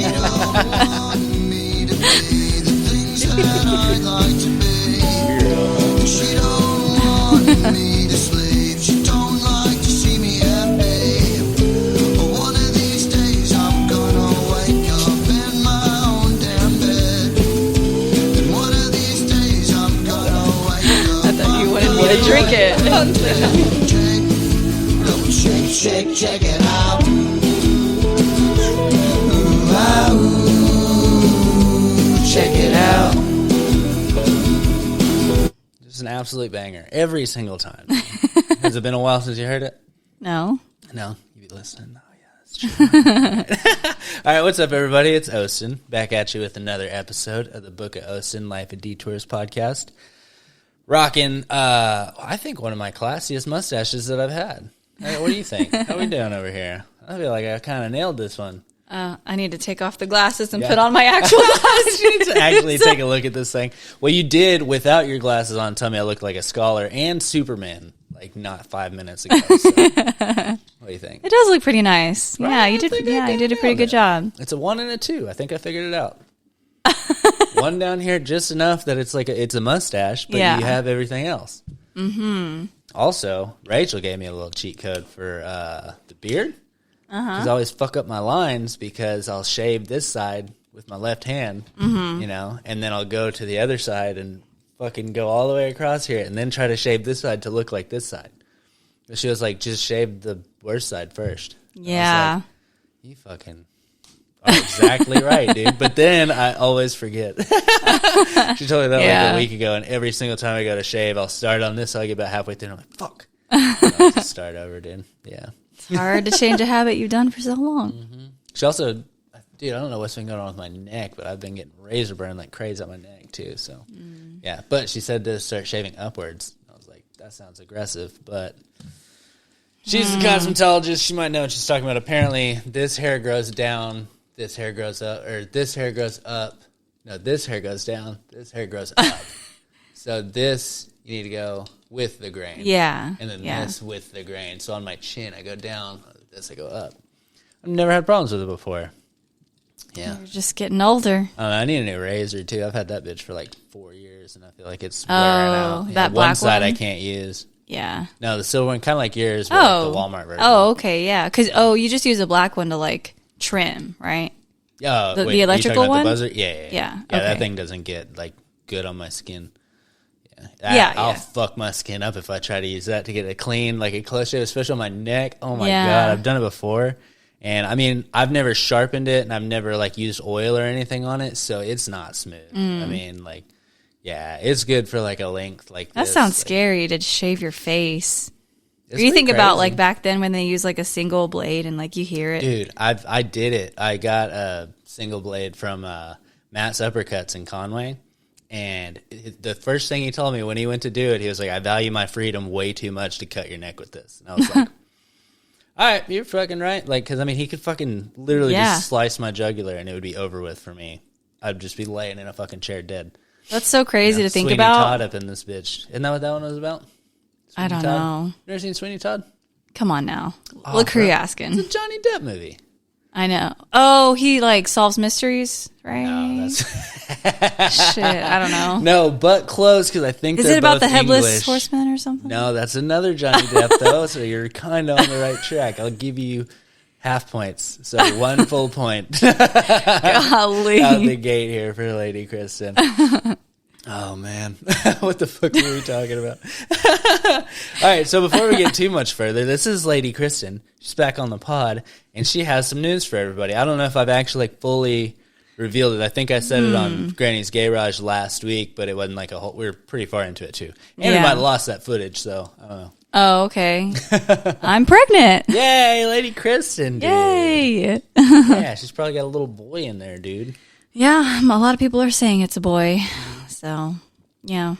don't want me to be the things that I'd like to be. She don't want me to sleep. She don't like to see me happy. But one of these days I'm gonna wake up in my own damn bed. And one of these days I'm gonna wake up. I thought you wanted me to drink it. Shake, shake, check it out. Ooh, ah, ooh, check it out. It's an absolute banger every single time. Has it been a while since you heard it? No. No, you be listening. Oh yeah, that's true. All right, what's up, everybody? It's Austin back at you with another episode of the Book of Austin Life of Detours podcast. Rocking, I think one of my classiest mustaches that I've had. Hey, what do you think? How we doing over here? I feel like I kind of nailed this one. I need to take off the glasses and put on my actual glasses. You need to actually take a look at this thing. Well, you did, without your glasses on, tell me I looked like a scholar and Superman, like not 5 minutes ago. So, what do you think? It does look pretty nice. Right? Yeah, you did. Yeah, you did a pretty good job. It's a 1 and a 2. I think I figured it out. One down here, just enough that it's like it's a mustache, but you have everything else. Mm-hmm. Also, Rachel gave me a little cheat code for the beard. Because I always fuck up my lines because I'll shave this side with my left hand, you know, and then I'll go to the other side and fucking go all the way across here and then try to shave this side to look like this side. But she was like, just shave the worst side first. Yeah. Like, you fucking are exactly right, dude. But then I always forget. She told me that like a week ago, and every single time I go to shave, I'll start on this, so I get about halfway through, and I'm like, fuck. I'll just start over, dude. Yeah. It's hard to change a habit you've done for so long. Mm-hmm. She also, dude, I don't know what's been going on with my neck, but I've been getting razor burn like crazy on my neck, too. So, yeah. But she said to start shaving upwards. I was like, that sounds aggressive, but she's a cosmetologist. She might know what she's talking about. Apparently, this hair grows down, this hair grows up, or this hair grows up. No, this hair goes down, this hair grows up. So this, you need to go with the grain. Yeah. And then this with the grain. So on my chin, I go down. This, I go up. I've never had problems with it before. Yeah. You're just getting older. I need a new razor, too. I've had that bitch for like 4 years, and I feel like it's wearing out. That black one side one? I can't use. Yeah. No, the silver one, kind of like yours, but like the Walmart version. Oh, okay, yeah. Because, you just use a black one to, like, trim, right? The electrical one? The buzzer? Yeah. Yeah, That thing doesn't get, like, good on my skin. I'll fuck my skin up if I try to use that to get it clean, like a close shave, especially on my neck. Oh my God, I've done it before. And I mean, I've never sharpened it and I've never like used oil or anything on it, so it's not smooth. I mean, like, yeah, it's good for like a length like that. This. Sounds like, scary to shave your face. Or you think about like back then when they use like a single blade and like you hear it. Dude, I did it. I got a single blade from Matt's Uppercuts in Conway. And the first thing he told me when he went to do it, he was like, I value my freedom way too much to cut your neck with this. And I was like, all right, you're fucking right. Like, because, I mean, he could fucking literally just slice my jugular and it would be over with for me. I'd just be laying in a fucking chair dead. That's so crazy to think Sweeney about. Todd up in this bitch. Isn't that what that one was about? I don't Todd? know. You never seen Sweeney Todd? Come on now. Look who you're asking. It's a Johnny Depp movie. I know. Oh, he like solves mysteries, right? No, that's shit. I don't know. No, but close because I think is they're it about both the headless English. Horseman or something? No, that's another Johnny Depp though. So you're kind of on the right track. I'll give you half points, so 1 full point. Golly, out the gate here for Lady Kristen. Oh man, what the fuck were we talking about? All right, so before we get too much further, this is Lady Kristen. She's back on the pod, and she has some news for everybody. I don't know if I've actually like fully revealed it. I think I said it on Granny's Gayrage last week, but it wasn't like a whole. We were pretty far into it too, and we might have lost that footage. So I don't know. Oh, okay. I'm pregnant. Yay, Lady Kristen! Dude. Yay! Yeah, she's probably got a little boy in there, dude. Yeah, a lot of people are saying it's a boy. So, yeah.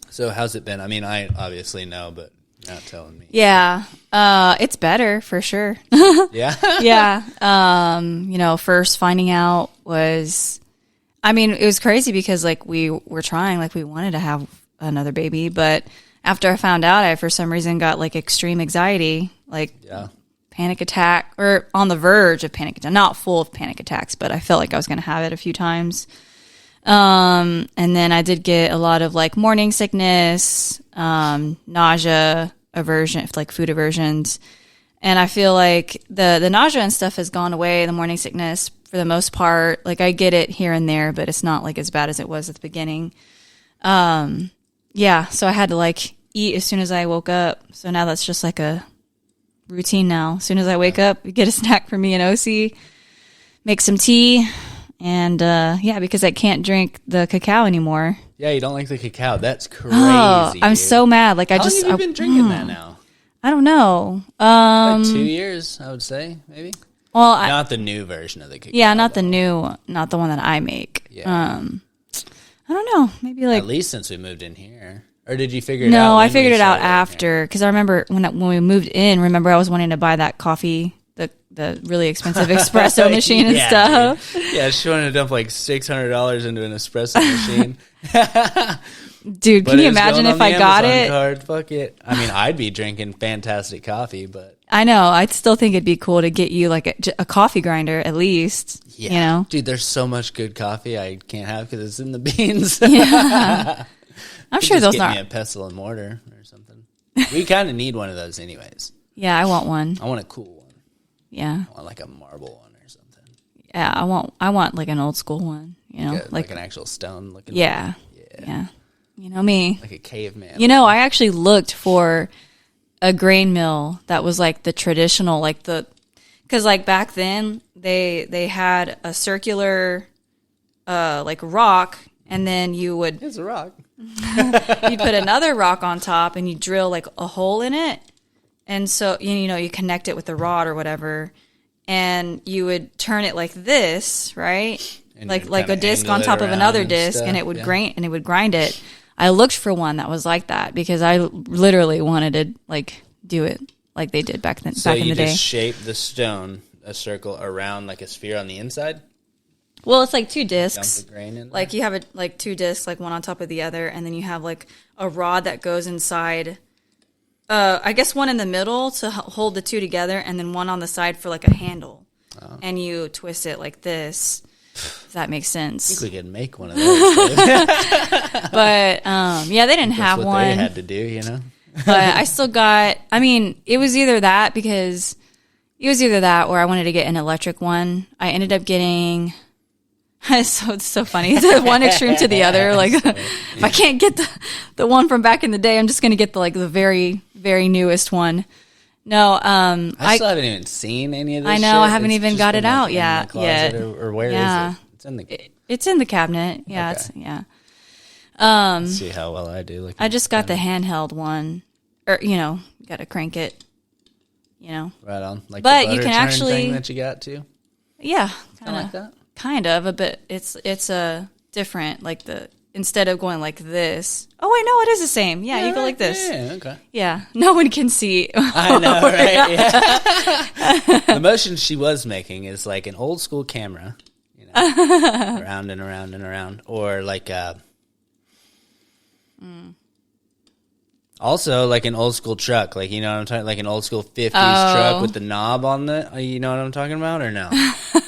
So how's it been? I mean, I obviously know, but you're not telling me. Yeah. It's better for sure. Yeah? Yeah. You know, first finding out was, I mean, it was crazy because like we were trying, like we wanted to have another baby, but after I found out, I for some reason got like extreme anxiety, like panic attack, or on the verge of panic attack, not full of panic attacks, but I felt like I was going to have it a few times. And then I did get a lot of like morning sickness, nausea, aversion, like food aversions. And I feel like the nausea and stuff has gone away, the morning sickness for the most part. Like I get it here and there, but it's not like as bad as it was at the beginning. Yeah, so I had to like eat as soon as I woke up. So now that's just like a routine now. As soon as I wake up, get a snack for me and OC, make some tea, and yeah, because I can't drink the cacao anymore. Yeah, you don't like the cacao. That's crazy. Oh, I'm dude. so mad. Like How long have you been drinking that now? I don't know. Like 2 years, I would say, maybe. Well, not the new version of the cacao. Yeah, not the one that I make. Yeah. I don't know. Maybe like at least since we moved in here. Or did you figure it out? No, I figured it out after, because I remember when we moved in. Remember, I was wanting to buy that coffee, the really expensive espresso machine and stuff. Dude. Yeah, she wanted to dump like $600 into an espresso machine. Dude, can you imagine if I got it? Card, fuck it. I mean, I'd be drinking fantastic coffee, but I know. I'd still think it'd be cool to get you like a coffee grinder at least. Yeah, you know, dude. There's so much good coffee I can't have because it's in the beans. Yeah. I'm sure those get me a pestle and mortar or something. We kind of need one of those, anyways. Yeah, I want one. I want a cool one. Yeah, I want like a marble one or something. Yeah, I want like an old school one. You know, like an actual stone looking. Yeah, one. Yeah. You know me, like a caveman. You know, I actually looked for a grain mill that was like the traditional, like because like back then they had a circular, like rock, and then you would. It's a rock. You'd put another rock on top and you drill like a hole in it. And so, you know, you connect it with the rod or whatever, and you would turn it like this, right? And like a disc on top of another disc, and it would grind it. I looked for one that was like that because I literally wanted to like do it like they did back in the day. So you just shape the stone a circle around like a sphere on the inside? Well, it's like two discs. Dump the grain in there? Like you have like two discs, like one on top of the other, and then you have like a rod that goes inside. I guess one in the middle to hold the two together, and then one on the side for like a handle. Oh. And you twist it like this. If that makes sense. I think we could make one of those. But yeah, they didn't have what one. They had to do, you know. But I still got. I mean, it was either that or I wanted to get an electric one. I ended up getting. It's so funny. It's one extreme to the other. Like, if I can't get the one from back in the day, I'm just going to get the very, very newest one. No, I still haven't even seen any of this. I know. Shit. I haven't even got it out yet. Or where is it? It's in the cabinet. Yeah, okay. Let's see how well I do. I just got the handheld one, or you got to crank it. Right on. Like, but the you can actually thing that you got too. Yeah, kind of like that. Kind of a bit. It's a different, like instead of going like this. Oh wait, no, it is the same. Yeah, you go like this. Yeah, okay. Yeah, no one can see. I know, right? Yeah. The motion she was making is like an old school camera, around and around and around, or like also like an old school truck, like what I'm talking, like an old school 50s truck with the knob on the. You know what I'm talking about, or no?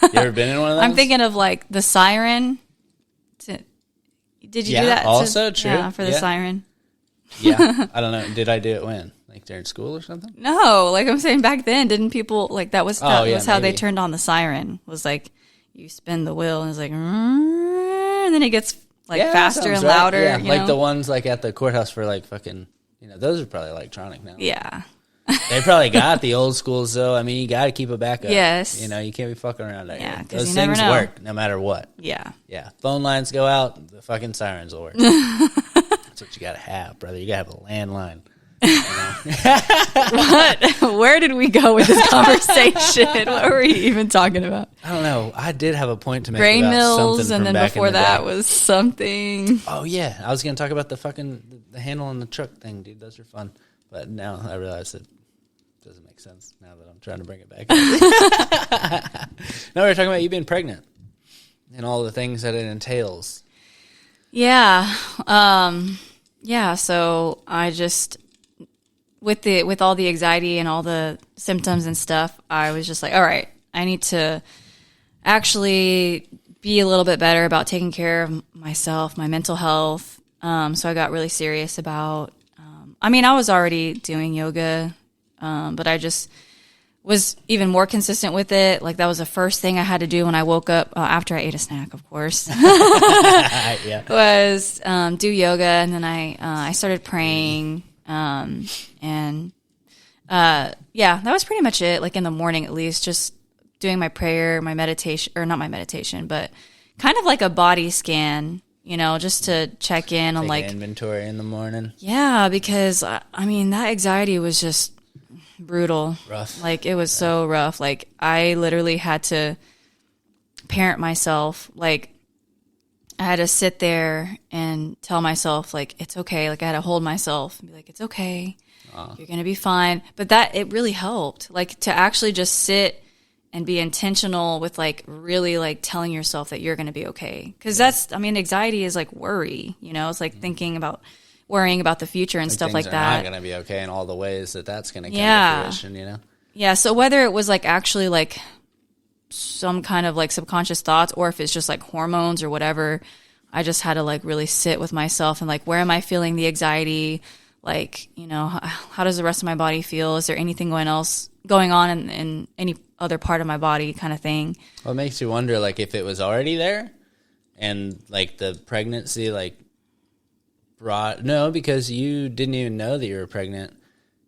You ever been in one of those? I'm thinking of like the siren. Did you do that? Also true. Yeah, for the siren. Yeah, I don't know. Did I do it when? Like during school or something? No, like I'm saying back then, didn't people like that was how maybe. they turned on the siren? Was like you spin the wheel and it's like, and then it gets like faster and louder. Yeah, like the ones like at the courthouse for like fucking. Those are probably electronic now. Yeah. They probably got the old schools, though. I mean, you got to keep it back up. Yes. You can't be fucking around out here. Those things work no matter what. Yeah. Yeah. Phone lines go out, the fucking sirens will work. That's what you got to have, brother. You got to have a landline. What? Where did we go with this conversation? What were you even talking about? I don't know. I did have a point to make grain about mills, something and then before that was something. Oh, yeah. I was going to talk about the handle on the truck thing, dude. Those are fun. But now I realize it doesn't make sense now that I'm trying to bring it back. No, we were talking about you being pregnant and all the things that it entails. Yeah. Yeah. So I just with all the anxiety and all the symptoms and stuff, I was just like, all right, I need to actually be a little bit better about taking care of myself, my mental health. So I got really serious about, I was already doing yoga, but I just was even more consistent with it. Like that was the first thing I had to do when I woke up after I ate a snack, of course, Yeah. was do yoga. And then I started praying. That was pretty much it. Like in the morning, at least, just doing my prayer, my meditation, or not my meditation, but kind of like a body scan, just to check in on like inventory in the morning. Yeah, because that anxiety was just brutal. Rough. Like it was so rough. Like I literally had to parent myself. Like I had to sit there and tell myself like, it's okay. Like I had to hold myself and be like, it's okay. You're going to be fine. But it really helped. Like to actually just sit and be intentional with like really like telling yourself that you're going to be okay. Cause anxiety is like worry, it's like thinking about worrying about the future and stuff like that. Things are not going to be okay in all the ways that's going to come to fruition, Yeah. So whether it was like actually like some kind of like subconscious thoughts or if it's just like hormones or whatever, I just had to like really sit with myself and like, where am I feeling the anxiety? Like, how does the rest of my body feel? Is there anything going on in any other part of my body kind of thing? Well, it makes you wonder, like, if it was already there and, like, the pregnancy, like, because you didn't even know that you were pregnant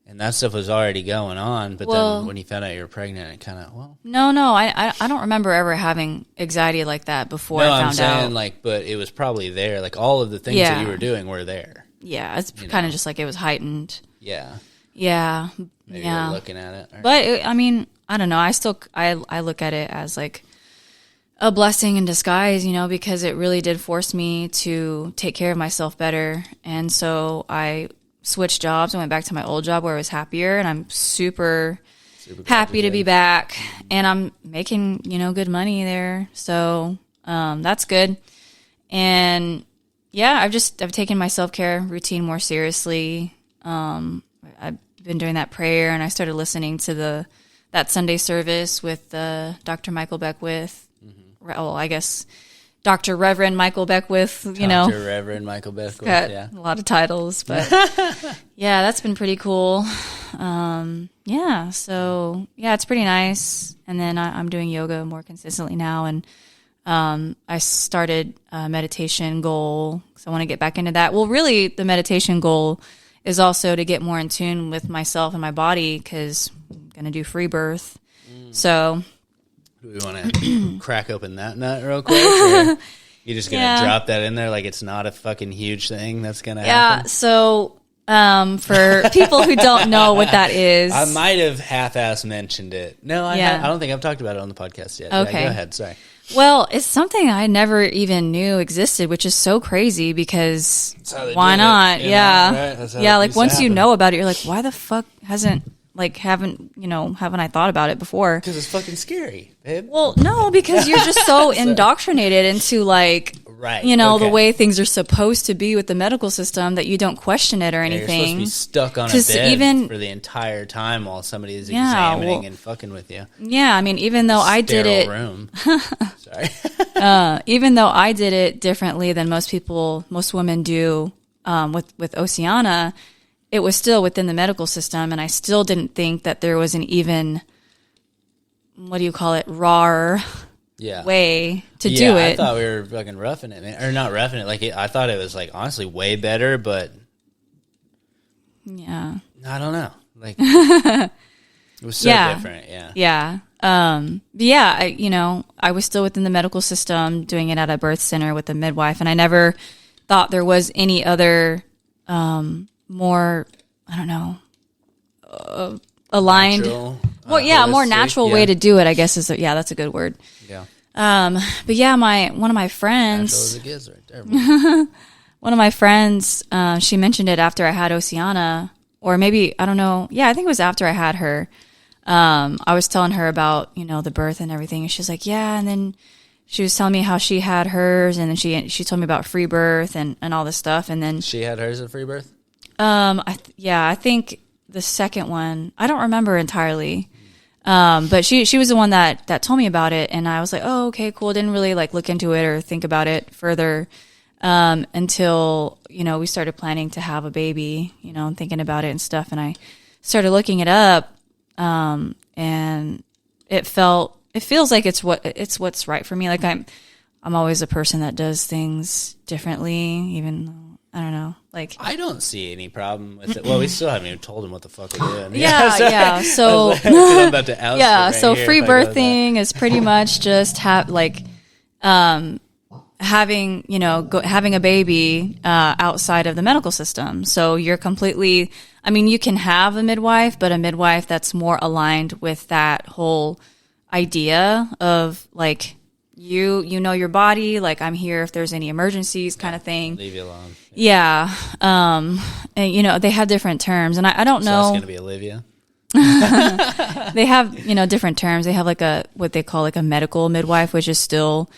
and that stuff was already going on. But then when you found out you were pregnant, it kind of, No, I don't remember ever having anxiety like that before I found out. I'm saying, like, but it was probably there. Like, all of the things that you were doing were there. Yeah, it's kind of just like it was heightened. Yeah. Yeah. Maybe you're looking at it. But, I don't know. I look at it as like a blessing in disguise, because it really did force me to take care of myself better. And so I switched jobs and went back to my old job where I was happier. And I'm super happy to be back. And I'm making, good money there. So that's good. And yeah, I've taken my self-care routine more seriously. I've been doing that prayer, and I started listening to that Sunday service with Dr. Michael Beckwith. Mm-hmm. Well, I guess Dr. Reverend Michael Beckwith, Dr. Reverend Michael Beckwith, a lot of titles, but yeah, that's been pretty cool. So it's pretty nice. And then I'm doing yoga more consistently now, and I started a meditation goal, so I want to get back into that. Well, really, the meditation goal is also to get more in tune with myself and my body, because I'm going to do free birth. So, do we want to crack open that nut real quick? Or you just going to drop that in there like it's not a fucking huge thing that's going to happen? Yeah, so for people who don't know what that is. I might have half-ass mentioned it. No, I don't think I've talked about it on the podcast yet. Okay. Yeah, go ahead, sorry. Well, it's something I never even knew existed, which is so crazy because why not? Right? Like once you know about it, you're like, why the fuck haven't I thought about it before? Because it's fucking scary, babe. Well, no, because you're just so indoctrinated into like, the way things are supposed to be with the medical system that you don't question it or anything. You're supposed to be stuck on a bed for the entire time while somebody is examining and fucking with you. Yeah, even though I did it, room. Sorry. Even though I did it differently than most women do with Oceana, it was still within the medical system, and I still didn't think that there was an even, raw way to do it. I thought we were fucking roughing it, man. Or not roughing it. Like, I thought it was, like, honestly way better, but... Yeah. I don't know. Like, it was so different, Yeah. I was still within the medical system, doing it at a birth center with a midwife, and I never thought there was any other more, aligned... Natural, more natural way to do it, I guess that's a good word. Yeah. But yeah, one of my friends... Natural as it gets right there. One of my friends, she mentioned it after I had Oceana, or maybe, I don't know. Yeah, I think it was after I had her. I was telling her about, the birth and everything. And she was like, yeah. And then she was telling me how she had hers. And then she told me about free birth and all this stuff. And then she had hers at free birth? I think the second one, I don't remember entirely. But she was the one that told me about it, and I was like, oh, okay, cool. Didn't really like look into it or think about it further, until, we started planning to have a baby, and thinking about it and stuff. And I started looking it up, and it feels like it's what's right for me. Like I'm always a person that does things differently, even though, I don't know. Like, I don't see any problem with it. Well, we still haven't even told him what the fuck we're doing. Yeah. So, I'm about to oust yeah. it right So here free if I go with that. birthing is pretty much just having having a baby outside of the medical system. So you're completely. I mean, you can have a midwife, but a midwife that's more aligned with that whole idea of like. You know your body, like I'm here if there's any emergencies kind of thing. Leave you alone. Yeah. And they have different terms, and I don't So know. it's going to be Olivia. They have, different terms. They have like what they call like a medical midwife, which is still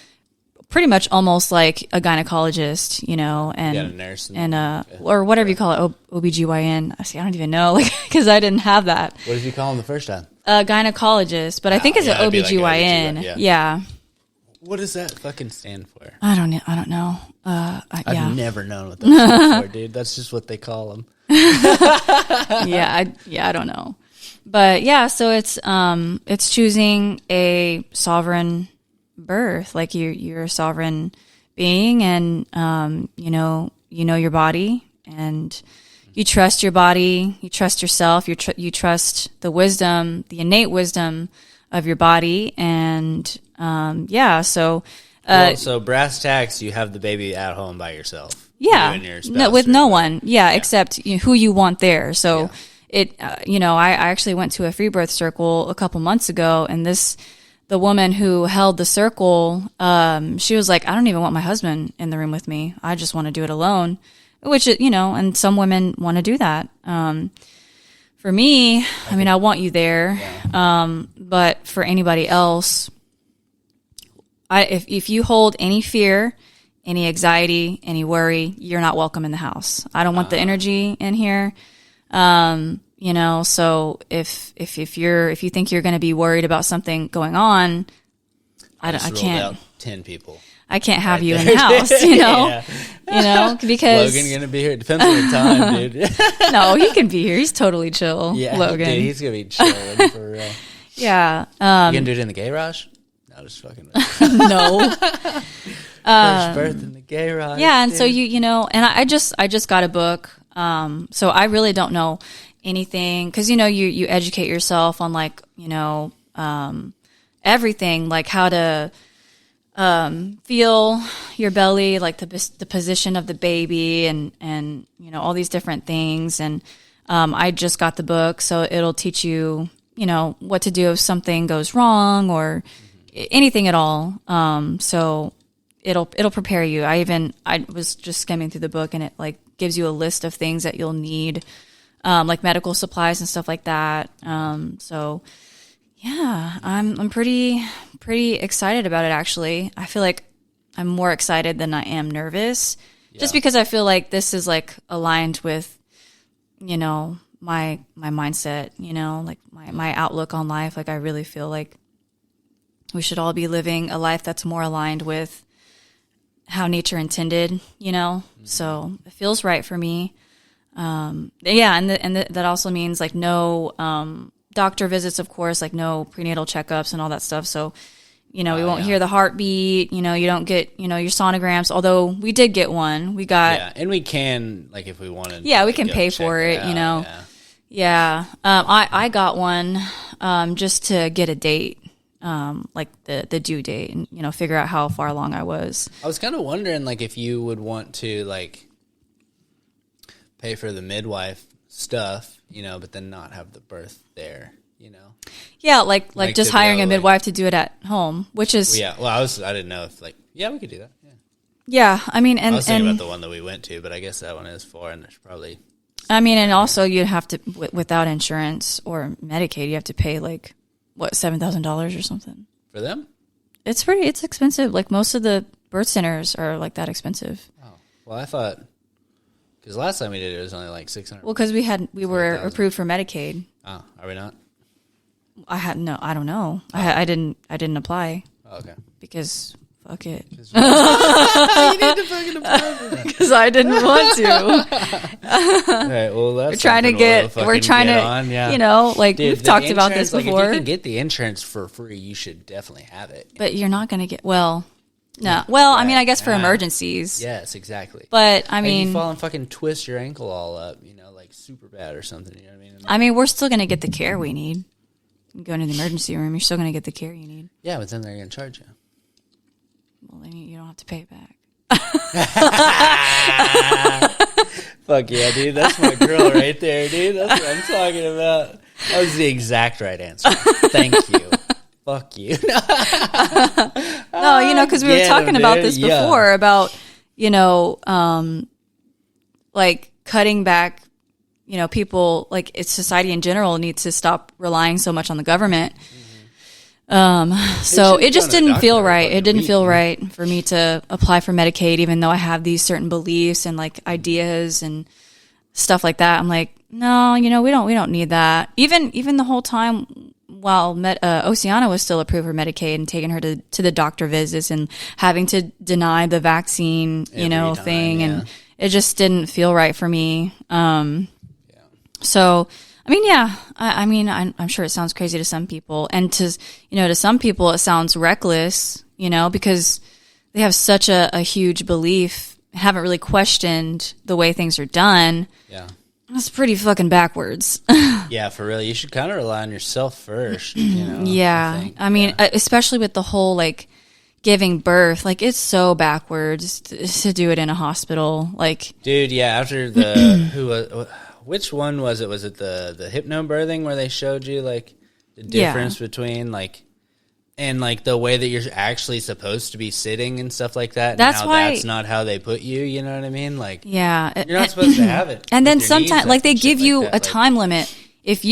pretty much almost like a gynecologist, and a nurse or whatever you call it, OBGYN. See, I don't even know, like, cause I didn't have that. What did you call him the first time? A gynecologist, but I think it's an it'd be like OBGYN. OBGYN, Yeah. What does that fucking stand for? I don't know. I've never known what that stands for, dude. That's just what they call them. I don't know. But yeah, so it's choosing a sovereign birth. Like you're a sovereign being, and you know your body, and you trust your body, you trust yourself, you trust the wisdom, the innate wisdom of your body, and so so brass tacks, you have the baby at home by yourself. Yeah, you and your spouse with or no whatever. one. Yeah, except who you want there. So I actually went to a free birth circle a couple months ago, and the woman who held the circle, she was like, I don't even want my husband in the room with me. I just want to do it alone, which, and some women want to do that. For me, I mean, I want you there. But for anybody else, if you hold any fear, any anxiety, any worry, you're not welcome in the house. I don't want the energy in here. So if you think you're going to be worried about something going on, I can't. Out 10 people. I can't have you in the house, because Logan gonna be here. It depends on the time, dude. no, he can be here. He's totally chill. Yeah, Logan. dude, he's gonna be chilling for real. Yeah. You gonna do it in the Gayrage? No, just fucking. No. First birth in the Gayrage. Yeah, and dude. so and I just got a book. So I really don't know anything, because you educate yourself on everything, like how to feel your belly, like the position of the baby, and all these different things. And I just got the book, so it'll teach you what to do if something goes wrong or anything at all. So it'll prepare you. I was just skimming through the book, and it like gives you a list of things that you'll need, like medical supplies and stuff like that. So yeah, I'm pretty excited about it, actually. I feel like I'm more excited than I am nervous, just because I feel like this is like aligned with, my mindset, like my outlook on life. Like I really feel like we should all be living a life that's more aligned with how nature intended, so it feels right for me. And that also means like no, doctor visits, of course, like no prenatal checkups and all that stuff. So, we won't hear the heartbeat, you don't get, your sonograms, although we did get one. We got, and we can, like, if we wanted, we can pay for it, I got one, just to get a date, like the due date, and, figure out how far along I was. I was kind of wondering, like, if you would want to, like, pay for the midwife stuff, but then not have the birth there, Yeah, like just hiring a midwife like, to do it at home, which is I didn't know if we could do that. Yeah, I mean, and I was thinking about the one that we went to, but I guess that one is foreign. There's probably. I mean, and also you have to without insurance or Medicaid, you have to pay like what $7,000 or something For them? It's expensive. Like most of the birth centers are like that expensive. Oh well, I thought Because last time we did it was only like 600. Well, because we were approved for Medicaid. Oh, are we not? I don't know. I didn't apply. Oh, okay. Because fuck it. You need to fucking apply for that. Because I didn't want to. All right, well, that's We're trying to you know, like Dude, we've talked about this like, before. if you can get the insurance for free, you should definitely have it. But you're not going to get, no. Well, I mean, I guess for emergencies. Yes, exactly. But, I mean. Like you fall and fucking twist your ankle all up, you know, like super bad or something, you know what I mean? I mean, we're still going to get the care we need. You go into the emergency room, you're still going to get the care you need. Yeah, but then they're going to charge you. Well, then you don't have to pay it back. Fuck yeah, dude. That's my girl right there, dude. That's what I'm talking about. That was the exact right answer. Thank you. Fuck you. No, you know, because we were talking about this before about, you know, like cutting back, you know, people, like it's society in general needs to stop relying so much on the government. So it just didn't feel right. It didn't feel right for me to apply for Medicaid, even though I have these certain beliefs and like ideas and stuff like that. I'm like, no, you know, we don't need that. Even the whole time while Oceana was still approved for Medicaid and taking her to the doctor visits and having to deny the vaccine, you know, thing. Yeah. And it just didn't feel right for me. So, I mean, yeah, I mean, I'm sure it sounds crazy to some people, and to some people it sounds reckless, you know, because they have such a huge belief, haven't really questioned the way things are done. Yeah. That's pretty fucking backwards. Yeah, for real. You should kind of rely on yourself first, you know. Yeah. I mean, especially with the whole, like, giving birth, like, it's so backwards to do it in a hospital. Like, dude, yeah, after which one was it? Was it the hypnobirthing where they showed you, like, the difference between, like, and, like, the way that you're actually supposed to be sitting and stuff like that? That's and how why that's not how they put you, you know what I mean? Like, yeah. You're not supposed to have it. And then sometimes, like, they give you a time limit. If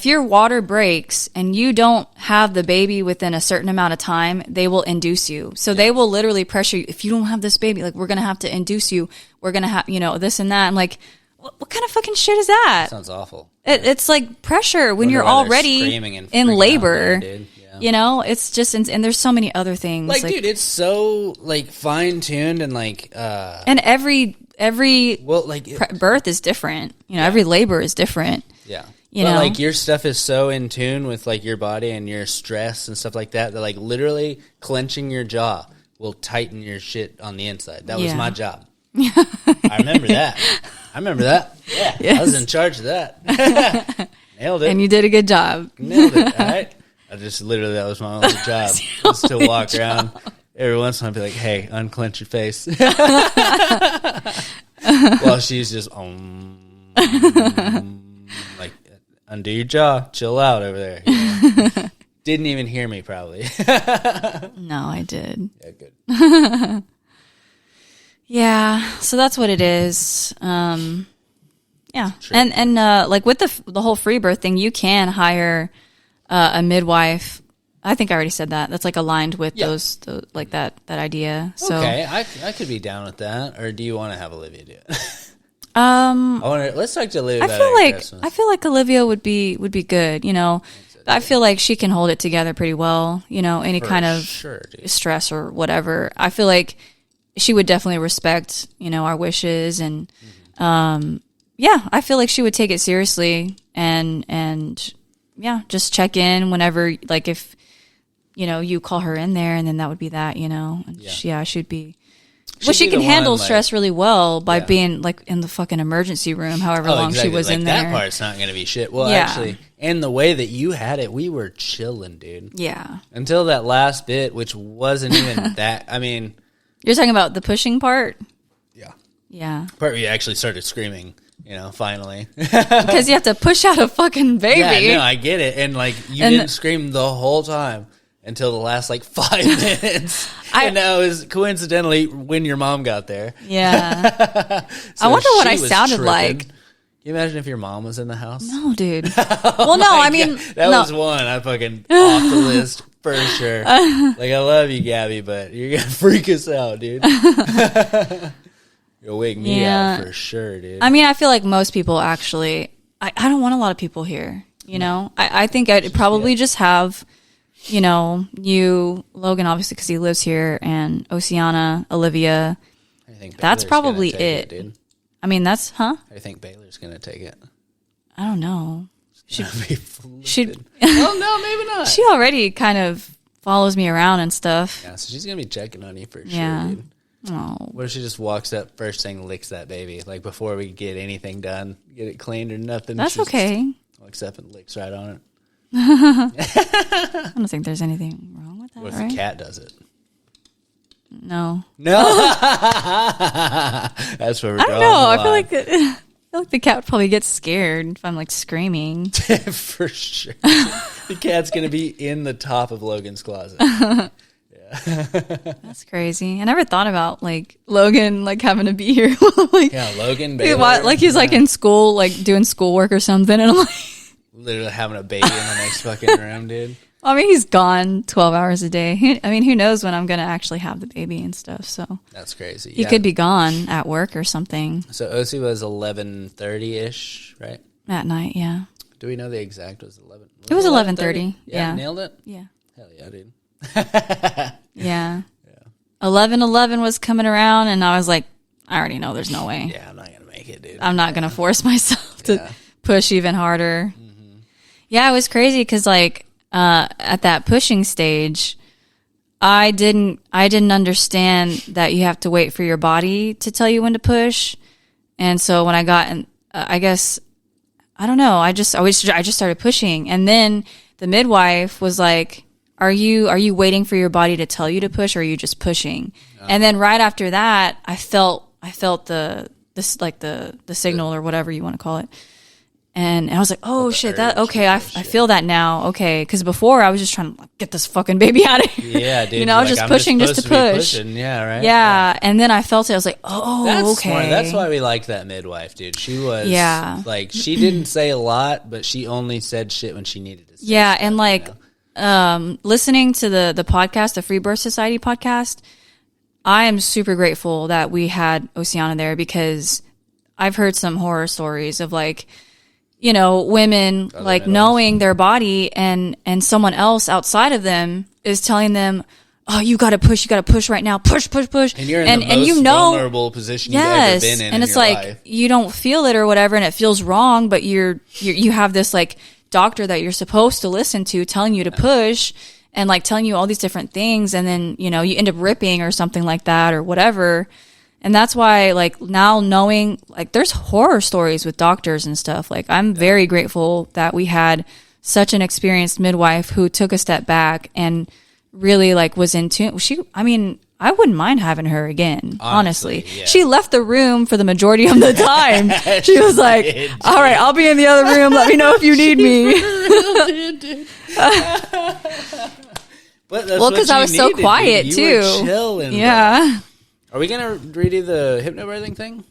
your water breaks and you don't have the baby within a certain amount of time, they will induce you. So they will literally pressure you. If you don't have this baby, like, we're going to have to induce you. We're going to have, you know, this and that. I'm like, what kind of fucking shit is that? Sounds awful. It's like pressure when you're already in labor. You know, it's just, and there's so many other things. Like, dude, it's so, like, fine-tuned and, like, and every birth is different. You know, every labor is different. Yeah. You know, like, your stuff is so in tune with, like, your body and your stress and stuff like that, that, like, literally clenching your jaw will tighten your shit on the inside. That was my job. I remember that. Yeah. Yes. I was in charge of that. Nailed it. And you did a good job. Nailed it, all right? That was my only job. Was to walk around every once in a while and be like, hey, unclench your face. While she's just, like, undo your jaw, chill out over there. You know? Didn't even hear me, probably. No, I did. Yeah, good. Yeah, so that's what it is. Yeah, and like with the whole free birth thing, you can hire a midwife. I think I already said that. That's like aligned with those like that idea. So okay, I could be down with that. Or do you want to have Olivia do it? Let's talk to Olivia. I feel like Olivia would be good. You know, I feel like she can hold it together pretty well. You know, any kind of stress or whatever. I feel like she would definitely respect, you know, our wishes, and I feel like she would take it seriously, and just check in whenever, like, if, you know, you call her in there, and then that would be that, you know. And she'd be. Well, she can handle stress really well by being, like, in the fucking emergency room, however long she was in there. That part's not going to be shit. Well, actually, and the way that you had it, we were chilling, dude. Yeah. Until that last bit, which wasn't even that. I mean, you're talking about the pushing part? Yeah. Yeah. Part where you actually started screaming, you know, finally. Because you have to push out a fucking baby. Yeah, no, I get it. And, like, you didn't scream the whole time until the last, like, 5 minutes. And that was coincidentally when your mom got there. Yeah. So I wonder what I sounded like. Can you imagine if your mom was in the house? No, dude. Well, no, I mean. God. That was one I fucking off the list. For sure. Like, I love you, Gabby, but you're going to freak us out, dude. You'll wake me out for sure, dude. I mean, I feel like most people actually, I don't want a lot of people here, you know? I think I'd probably just have, you know, you, Logan, obviously, because he lives here, and Oceana, Olivia. I think that's Baylor's probably take it. Dude. I mean, I think Baylor's going to take it. I don't know. Should Well, no, maybe not. She already kind of follows me around and stuff. Yeah, so she's going to be checking on you for Yeah. sure, dude. Oh. What if she just walks up, first thing, licks that baby? Like, before we get anything done, get it cleaned or nothing. That's okay. Walks up and licks right on it. I don't think there's anything wrong with that, What if right? the cat does it? No. That's where we're I going. don't know. I feel like the cat would probably get scared if I'm like screaming. For sure. The cat's going to be in the top of Logan's closet. That's crazy. I never thought about like Logan like having to be here. Like, Yeah, Logan, he, Baylor. like he's like in school, like doing schoolwork or something, and I'm like, Literally having a baby in the next fucking room, dude. I mean, he's gone 12 hours a day. I mean, who knows when I'm going to actually have the baby and stuff. So That's crazy. he could be gone at work or something So OC was 11:30-ish, right? at night. Yeah. Do we know the exact? Was 11? It was 11:30. Yeah, Yeah. nailed it. Yeah. Hell yeah, dude. Yeah. 11:11 was coming around, and I was like, I already know there's no way. Yeah, I'm not gonna make it, dude. I'm not going to force myself to Yeah. push even harder. Yeah, it was crazy because like at that pushing stage, I didn't understand that you have to wait for your body to tell you when to push. And so when I got in, I guess I don't know. I just started pushing, and then the midwife was like, "Are you waiting for your body to tell you to push, or are you just pushing?" And then right after that, I felt the signal or whatever you want to call it. And I was like, oh shit, that, okay, I feel that now. Okay. Because before I was just trying to like, get this fucking baby out of here. Yeah, dude. You know, I was just pushing just to push. Yeah, right? Yeah. And then I felt it. I was like, oh, That's okay. smart. That's why we liked that midwife, dude. She was, like, she didn't say a lot, but she only said shit when she needed to say Yeah. stuff, And like, listening to the podcast, the Free Birth Society podcast, I am super grateful that we had Oceana there because I've heard some horror stories of like, you know, women like knowing their body and someone else outside of them is telling them, oh, you got to push right now. Push. And you're in the most vulnerable position you've ever been in. And it's your like, life. you don't feel it or whatever. And it feels wrong, but you have this like doctor that you're supposed to listen to telling you to push and like telling you all these different things. And then, you know, you end up ripping or something like that or whatever. And that's why, like, now knowing, like, there's horror stories with doctors and stuff. Like, I'm very grateful that we had such an experienced midwife who took a step back and really, like, was in tune. I wouldn't mind having her again, honestly. Yeah. She left the room for the majority of the time. She was like, all right, I'll be in the other room. Let me know if you need me. Well, because I was so quiet, dude. too. You were chilling, yeah. bro. Are we going to redo the hypnobirthing thing?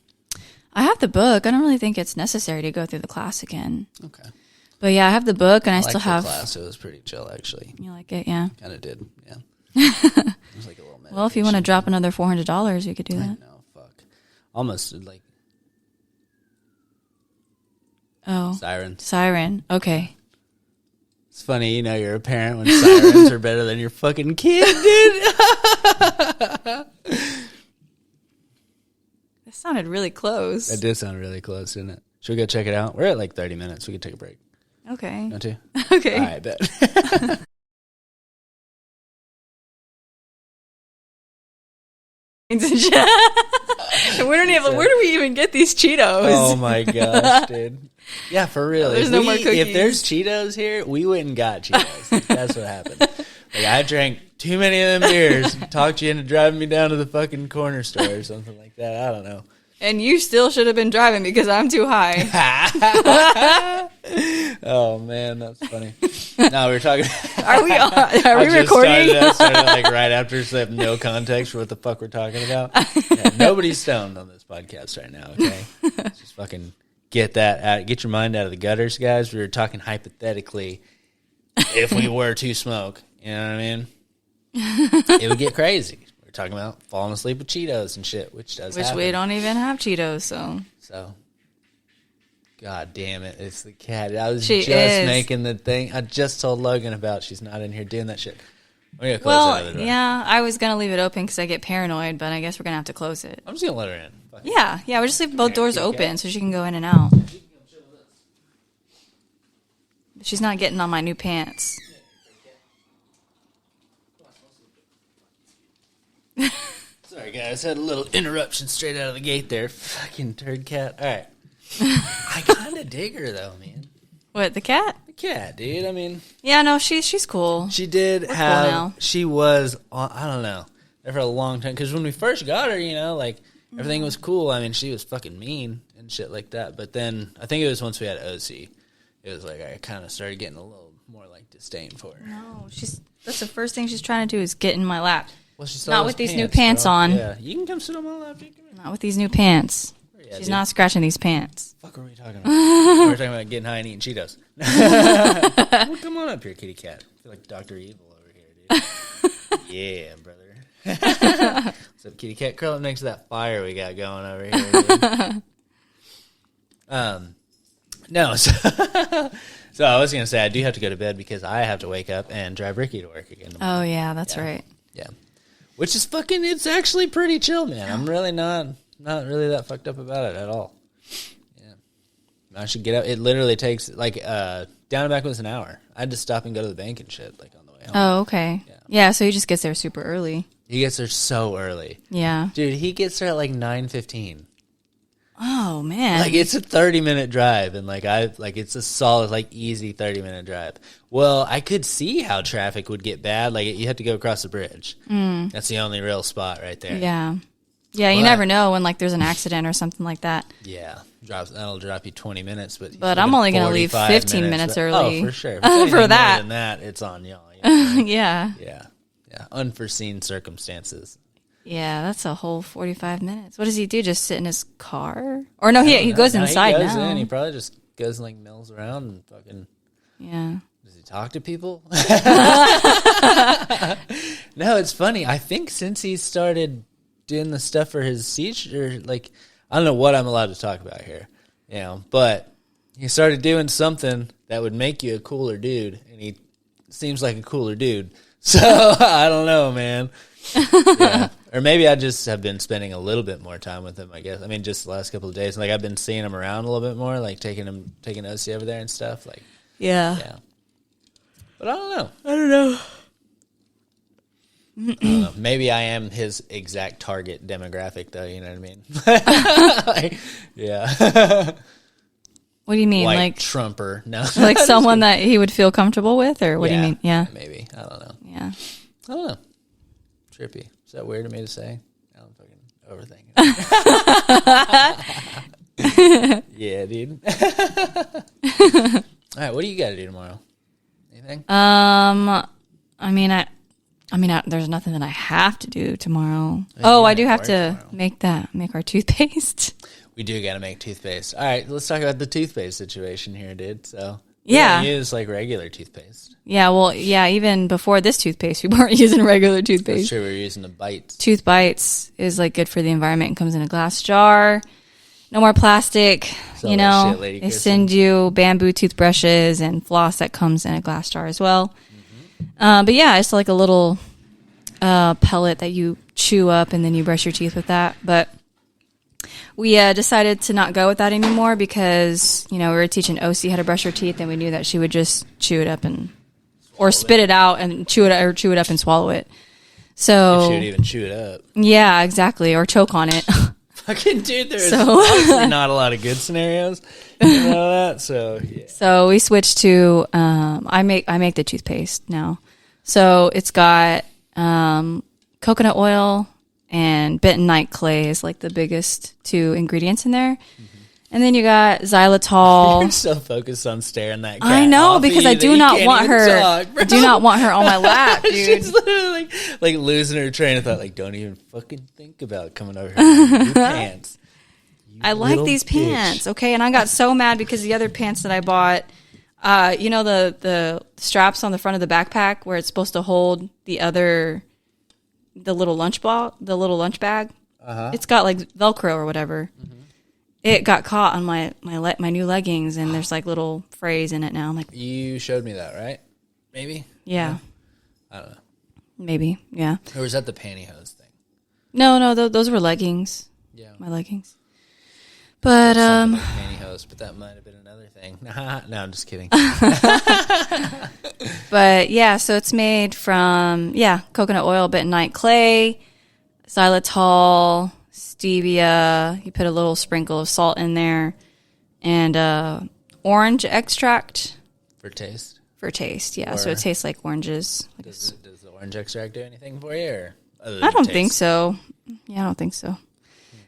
I have the book. I don't really think it's necessary to go through the class again. Okay. But yeah, I have the book, and I still have. The class. It was pretty chill, actually. You like it, yeah? Kind of did, yeah. It was like a little Well, if you want to drop another $400, you could do that. No, fuck. Almost like. Oh. Sirens. Siren. Okay. It's funny, you know, you're a parent when sirens are better than your fucking kid, dude. That sounded really close. That did sound really close, didn't it? Should we go check it out? We're at like 30 minutes. We could take a break. Okay. Don't you? Okay. All right, bet. Where do we even get these Cheetos? Oh my gosh, dude. Yeah, for real. There's no more cookies. If there's Cheetos here, we went and got Cheetos. That's what happened. Like, I drank too many of them beers, talked you into driving me down to the fucking corner store or something like that. I don't know. And you still should have been driving because I'm too high. Oh man, that's funny. No, we were talking. Are we recording? Started like right after, so I have no context for what the fuck we're talking about. Yeah, nobody's stoned on this podcast right now. Okay, just fucking get that out. Get your mind out of the gutters, guys. We were talking hypothetically if we were to smoke. You know what I mean? It would get crazy. We're talking about falling asleep with Cheetos and shit, which Which happen. we don't even have Cheetos, so. So, God damn it, it's the cat. I was She just is. making the thing. I just told Logan about. She's not in here doing that shit. We're gonna close Well, that other door. yeah, I was going to leave it open because I get paranoid, but I guess we're going to have to close it. I'm just gonna let her in. Fuck it. Yeah, we'll just leave both doors kitty open cat. so she can go in and out. She's not getting on my new pants. Sorry, guys. Had a little interruption straight out of the gate there. Fucking turd cat. All right. I kind of dig her, though, man. What, the cat? The cat, dude. I mean, Yeah, no, she's cool. she did We're have. cool now. She was, I don't know, there for a long time. Because when we first got her, you know, like, everything was cool. I mean, she was fucking mean and shit like that. But then, I think it was once we had OC, it was like I kind of started getting a little more, like, disdain for her. No, that's the first thing she's trying to do is get in my lap. Well, she Not with these new pants bro. on. Yeah, you can come sit on my lap, dude. Come here. Not with these new pants. Yeah, She's dude. not scratching these pants. What the fuck are we talking about? We were talking about getting high and eating Cheetos. Well, come on up here, kitty cat. I feel like Dr. Evil over here, dude. Yeah, brother. What's up, kitty cat? Curl up next to that fire we got going over here, dude. No, so I was going to say I do have to go to bed because I have to wake up and drive Ricky to work again tomorrow. Oh, yeah, that's right. Yeah. Which is fucking, it's actually pretty chill, man. I'm really not really that fucked up about it at all. Yeah. I should get up. It literally takes, like, down and back was an hour. I had to stop and go to the bank and shit, like, on the way home. Oh, okay. Yeah, so he just gets there super early. He gets there so early. Yeah. Dude, he gets there at, like, 9:15. Oh, man. Like, it's a 30-minute drive, and, like, it's a solid, like, easy 30-minute drive. Well, I could see how traffic would get bad. Like, you have to go across the bridge. That's the only real spot right there. Yeah. Yeah, you But- never know when, like, there's an accident or something like that. Yeah, that'll drop you 20 minutes, but I'm only gonna leave 45 15 minutes early. Oh, for sure. If it's anything For more that. than that, it's on y'all. You know? Yeah. Yeah, unforeseen circumstances. Yeah, that's a whole 45 minutes. What does he do? Just sit in his car? Or no, he goes inside he goes now. in. He probably just goes and, like, mills around and fucking. Yeah. Does he talk to people? No, it's funny. I think since he started doing the stuff for his seizure, like, I don't know what I'm allowed to talk about here, you know, but he started doing something that would make you a cooler dude, and he seems like a cooler dude. So I don't know, man. Yeah. Or maybe I just have been spending a little bit more time with him, I guess. I mean, just the last couple of days. Like, I've been seeing him around a little bit more, like taking OC over there and stuff. Like, Yeah. but I don't know. I don't know. I don't know. Maybe I am his exact target demographic, though. You know what I mean? Like, yeah. What do you mean? White Like Trumper. No. like someone that he would feel comfortable with, or what do you mean? Yeah. Maybe. I don't know. Yeah. I don't know. Trippy. Is that weird of me to say? I'm fucking overthinking. Yeah, dude. All right, what do you got to do tomorrow? Anything? There's nothing that I have to do tomorrow. Yeah, Oh, you I do gotta have work to tomorrow. make our toothpaste. We do got to make toothpaste. All right, let's talk about the toothpaste situation here, dude. So, Yeah. we use like regular toothpaste. Yeah, well, yeah, even before this toothpaste, we weren't using regular That's toothpaste. true. We're using the bites. Tooth Bites is like good for the environment and comes in a glass jar. No more plastic. Sell You that know, shit, Lady they Kristen. send you bamboo toothbrushes and floss that comes in a glass jar as well. But yeah, it's like a little pellet that you chew up and then you brush your teeth with that. But we decided to not go with that anymore because, you know, we were teaching OC how to brush her teeth and we knew that she would just chew it up or spit it out and chew it up and swallow it. So If she would even chew it up. yeah, exactly, or choke on it. Fucking dude, there's So- honestly not a lot of good scenarios. You know that? So, yeah. So we switched to I make the toothpaste now. So it's got coconut oil and bentonite clay is like the biggest two ingredients in there. And then you got xylitol. You're so focused on staring that cat I know off because you I that do you not can't want even her. talk, bro. I do not want her on my lap, dude. She's literally like losing her train of thought. Like, don't even fucking think about coming over here in your pants. You I like little these bitch. pants, okay? And I got so mad because the other pants that I bought, you know the straps on the front of the backpack where it's supposed to hold the other the little lunch bag. Uh-huh. It's got like Velcro or whatever. Mm-hmm. It got caught on my new leggings, and there's like little frays in it now. I'm like, you showed me that, right? Maybe. Yeah. I don't know. Maybe. Yeah. Or was that the pantyhose thing? No, those were leggings. Yeah. My leggings. But Like pantyhose, but that might have been another thing. No, I'm just kidding. But yeah, so it's made from coconut oil, bentonite clay, xylitol, stevia. You put a little sprinkle of salt in there, and orange extract For taste. Yeah, so it tastes like oranges. Does the orange extract do anything for you? Or I don't think so. Yeah, I don't think so.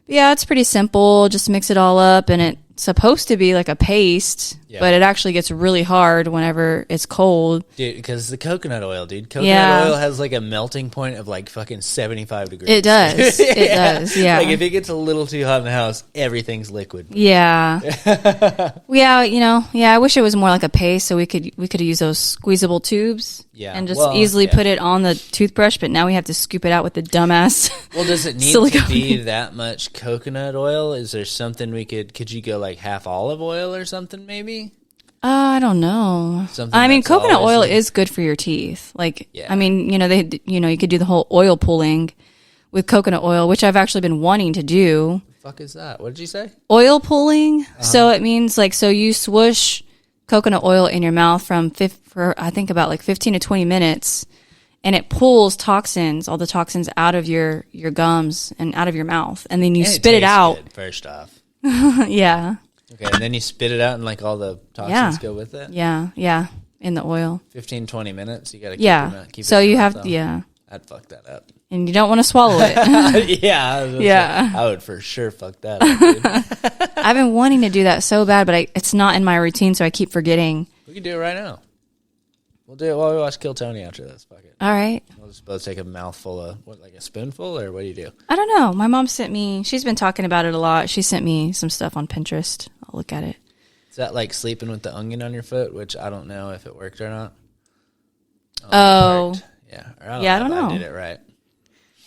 But yeah, it's pretty simple. Just mix it all up, and it's supposed to be like a paste, but it actually gets really hard whenever it's cold. Dude, because the coconut oil, Coconut oil has like a melting point of like fucking 75 degrees. It does. It does, yeah. Like if it gets a little too hot in the house, everything's liquid. Yeah. I wish it was more like a paste, so we could use those squeezable tubes and just easily put it on the toothbrush, but now we have to scoop it out with the dumbass. Well, does it need to be that much coconut oil? Is there something could you go like half olive oil or something maybe? I don't know. Coconut oil is good for your teeth. Like, I mean, you could do the whole oil pulling with coconut oil, which I've actually been wanting to do. The fuck is that? What did you say? Oil pulling. Uh-huh. So it means so you swoosh coconut oil in your mouth for I think about like 15 to 20 minutes, and it pulls all the toxins out of your gums and out of your mouth, and then you spit it out. Good, first off. Yeah. Okay, and then you spit it out and like all the toxins go with it? Yeah, in the oil. 15, 20 minutes, you gotta keep it. So you have to, I'd fuck that up. And you don't want to swallow it. Yeah. I would for sure fuck that up, dude. I've been wanting to do that so bad, but it's not in my routine, so I keep forgetting. We can do it right now. We'll do it while we watch Kill Tony after this. Fuck it. All right. We'll just both take a mouthful of, like a spoonful, or what do you do? I don't know. My mom sent me, she's been talking about it a lot. She sent me some stuff on Pinterest. I'll look at it. Is that like sleeping with the onion on your foot, which I don't know if it worked or not? Oh. Yeah. I don't know. I did it right.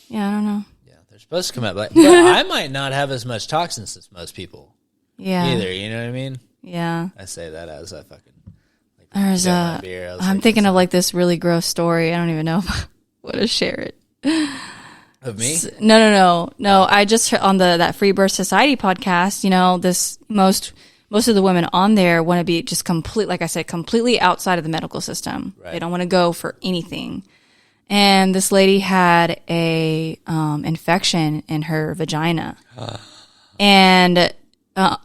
Yeah, I don't know. Yeah, they're supposed to come out, but I might not have as much toxins as most people. Yeah. Either, you know what I mean? Yeah. I say that as I fucking... I'm thinking of like this really gross story. I don't even know if I want to share it. Of me? No. I just on that Free Birth Society podcast, this most of the women on there want to be just completely outside of the medical system. Right. They don't want to go for anything. And this lady had a infection in her vagina. And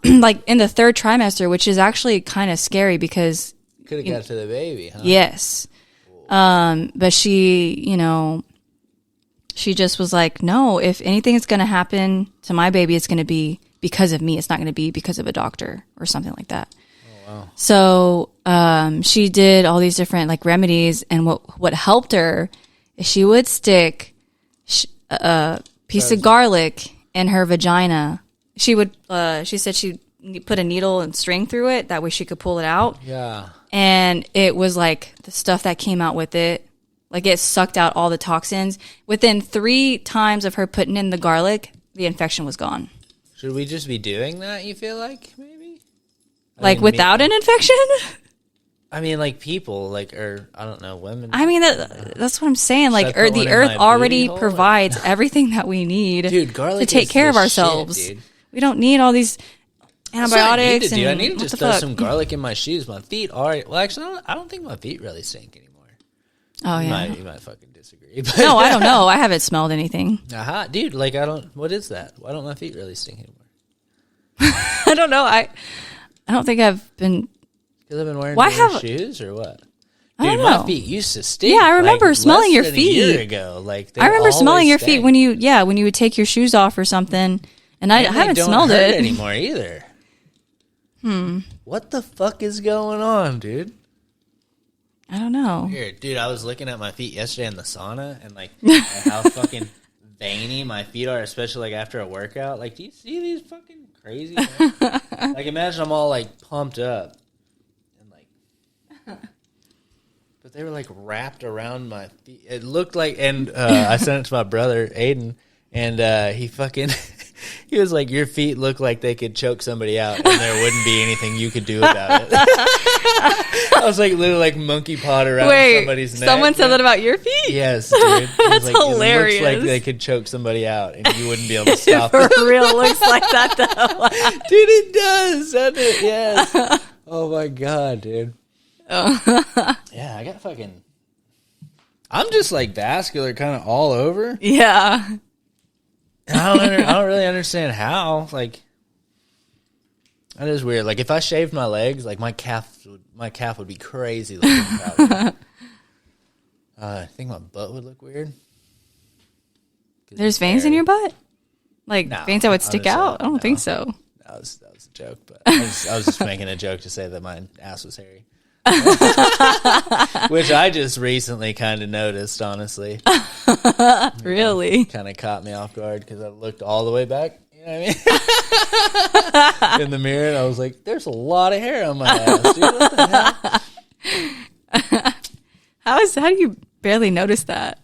like in the third trimester, which is actually kind of scary because could have got to the baby, huh? Yes. But she, she just was like, no, if anything is going to happen to my baby, it's going to be because of me. It's not going to be because of a doctor or something like that. Oh, wow. So she did all these different like remedies, and what helped her is she would stick a piece of garlic in her vagina. She would, she said she'd put a needle and string through it. That way she could pull it out. Yeah. And it was like the stuff that came out with it, like it sucked out all the toxins. Within 3 times of her putting in the garlic, the infection was gone. Should we just be doing that, you feel like, maybe? Without an infection? I mean, like people, or I don't know, women. I mean, that's what I'm saying. Like, the earth already provides everything that we need to take care of ourselves. Shit, dude. We don't need all these antibiotics. I need to just throw some garlic in my shoes. My feet are... Well, actually, I don't think my feet really stink anymore. Oh, yeah. You might fucking disagree. But no, I don't know. I haven't smelled anything. Aha. Dude, I don't... What is that? Why don't my feet really stink anymore? I don't know. I don't think I've been... Because I've been wearing shoes or what? Dude, my feet used to stink. Yeah, I remember smelling your feet. A year ago. I remember smelling your feet when you would take your shoes off or something. And I haven't smelled it anymore either. What the fuck is going on, dude? I don't know. Here, dude, I was looking at my feet yesterday in the sauna and how fucking veiny my feet are, especially after a workout. Do you see these fucking crazy things? Imagine I'm all pumped up and but but they were like wrapped around my feet. It looked like, and I sent it to my brother Aiden, and he fucking. He was like, your feet look like they could choke somebody out, and there wouldn't be anything you could do about it. I was like, literally like monkey paw around somebody's neck. Someone said that about your feet? Yes, dude. That's like, hilarious. It looks like they could choke somebody out, and you wouldn't be able to stop For it. real, looks like that, though. Dude, it does, doesn't it? Yes. Oh, my God, dude. Yeah, I got fucking... I'm just, like, vascular kind of all over. Yeah. I don't really understand how. Like, that is weird. Like, if I shaved my legs, like, my calf would be crazy looking. Probably. I think my butt would look weird. There's veins in your butt? Like, No, veins that would stick out? I don't think so. That was a joke, but I was just making a joke to say that my ass was hairy. Which I just recently kind of noticed, honestly. Really? Kind of caught me off guard because I looked all the way back. You know what I mean? In the mirror, and I was like, "There's a lot of hair on my ass, dude. What the hell?" How do you barely notice that?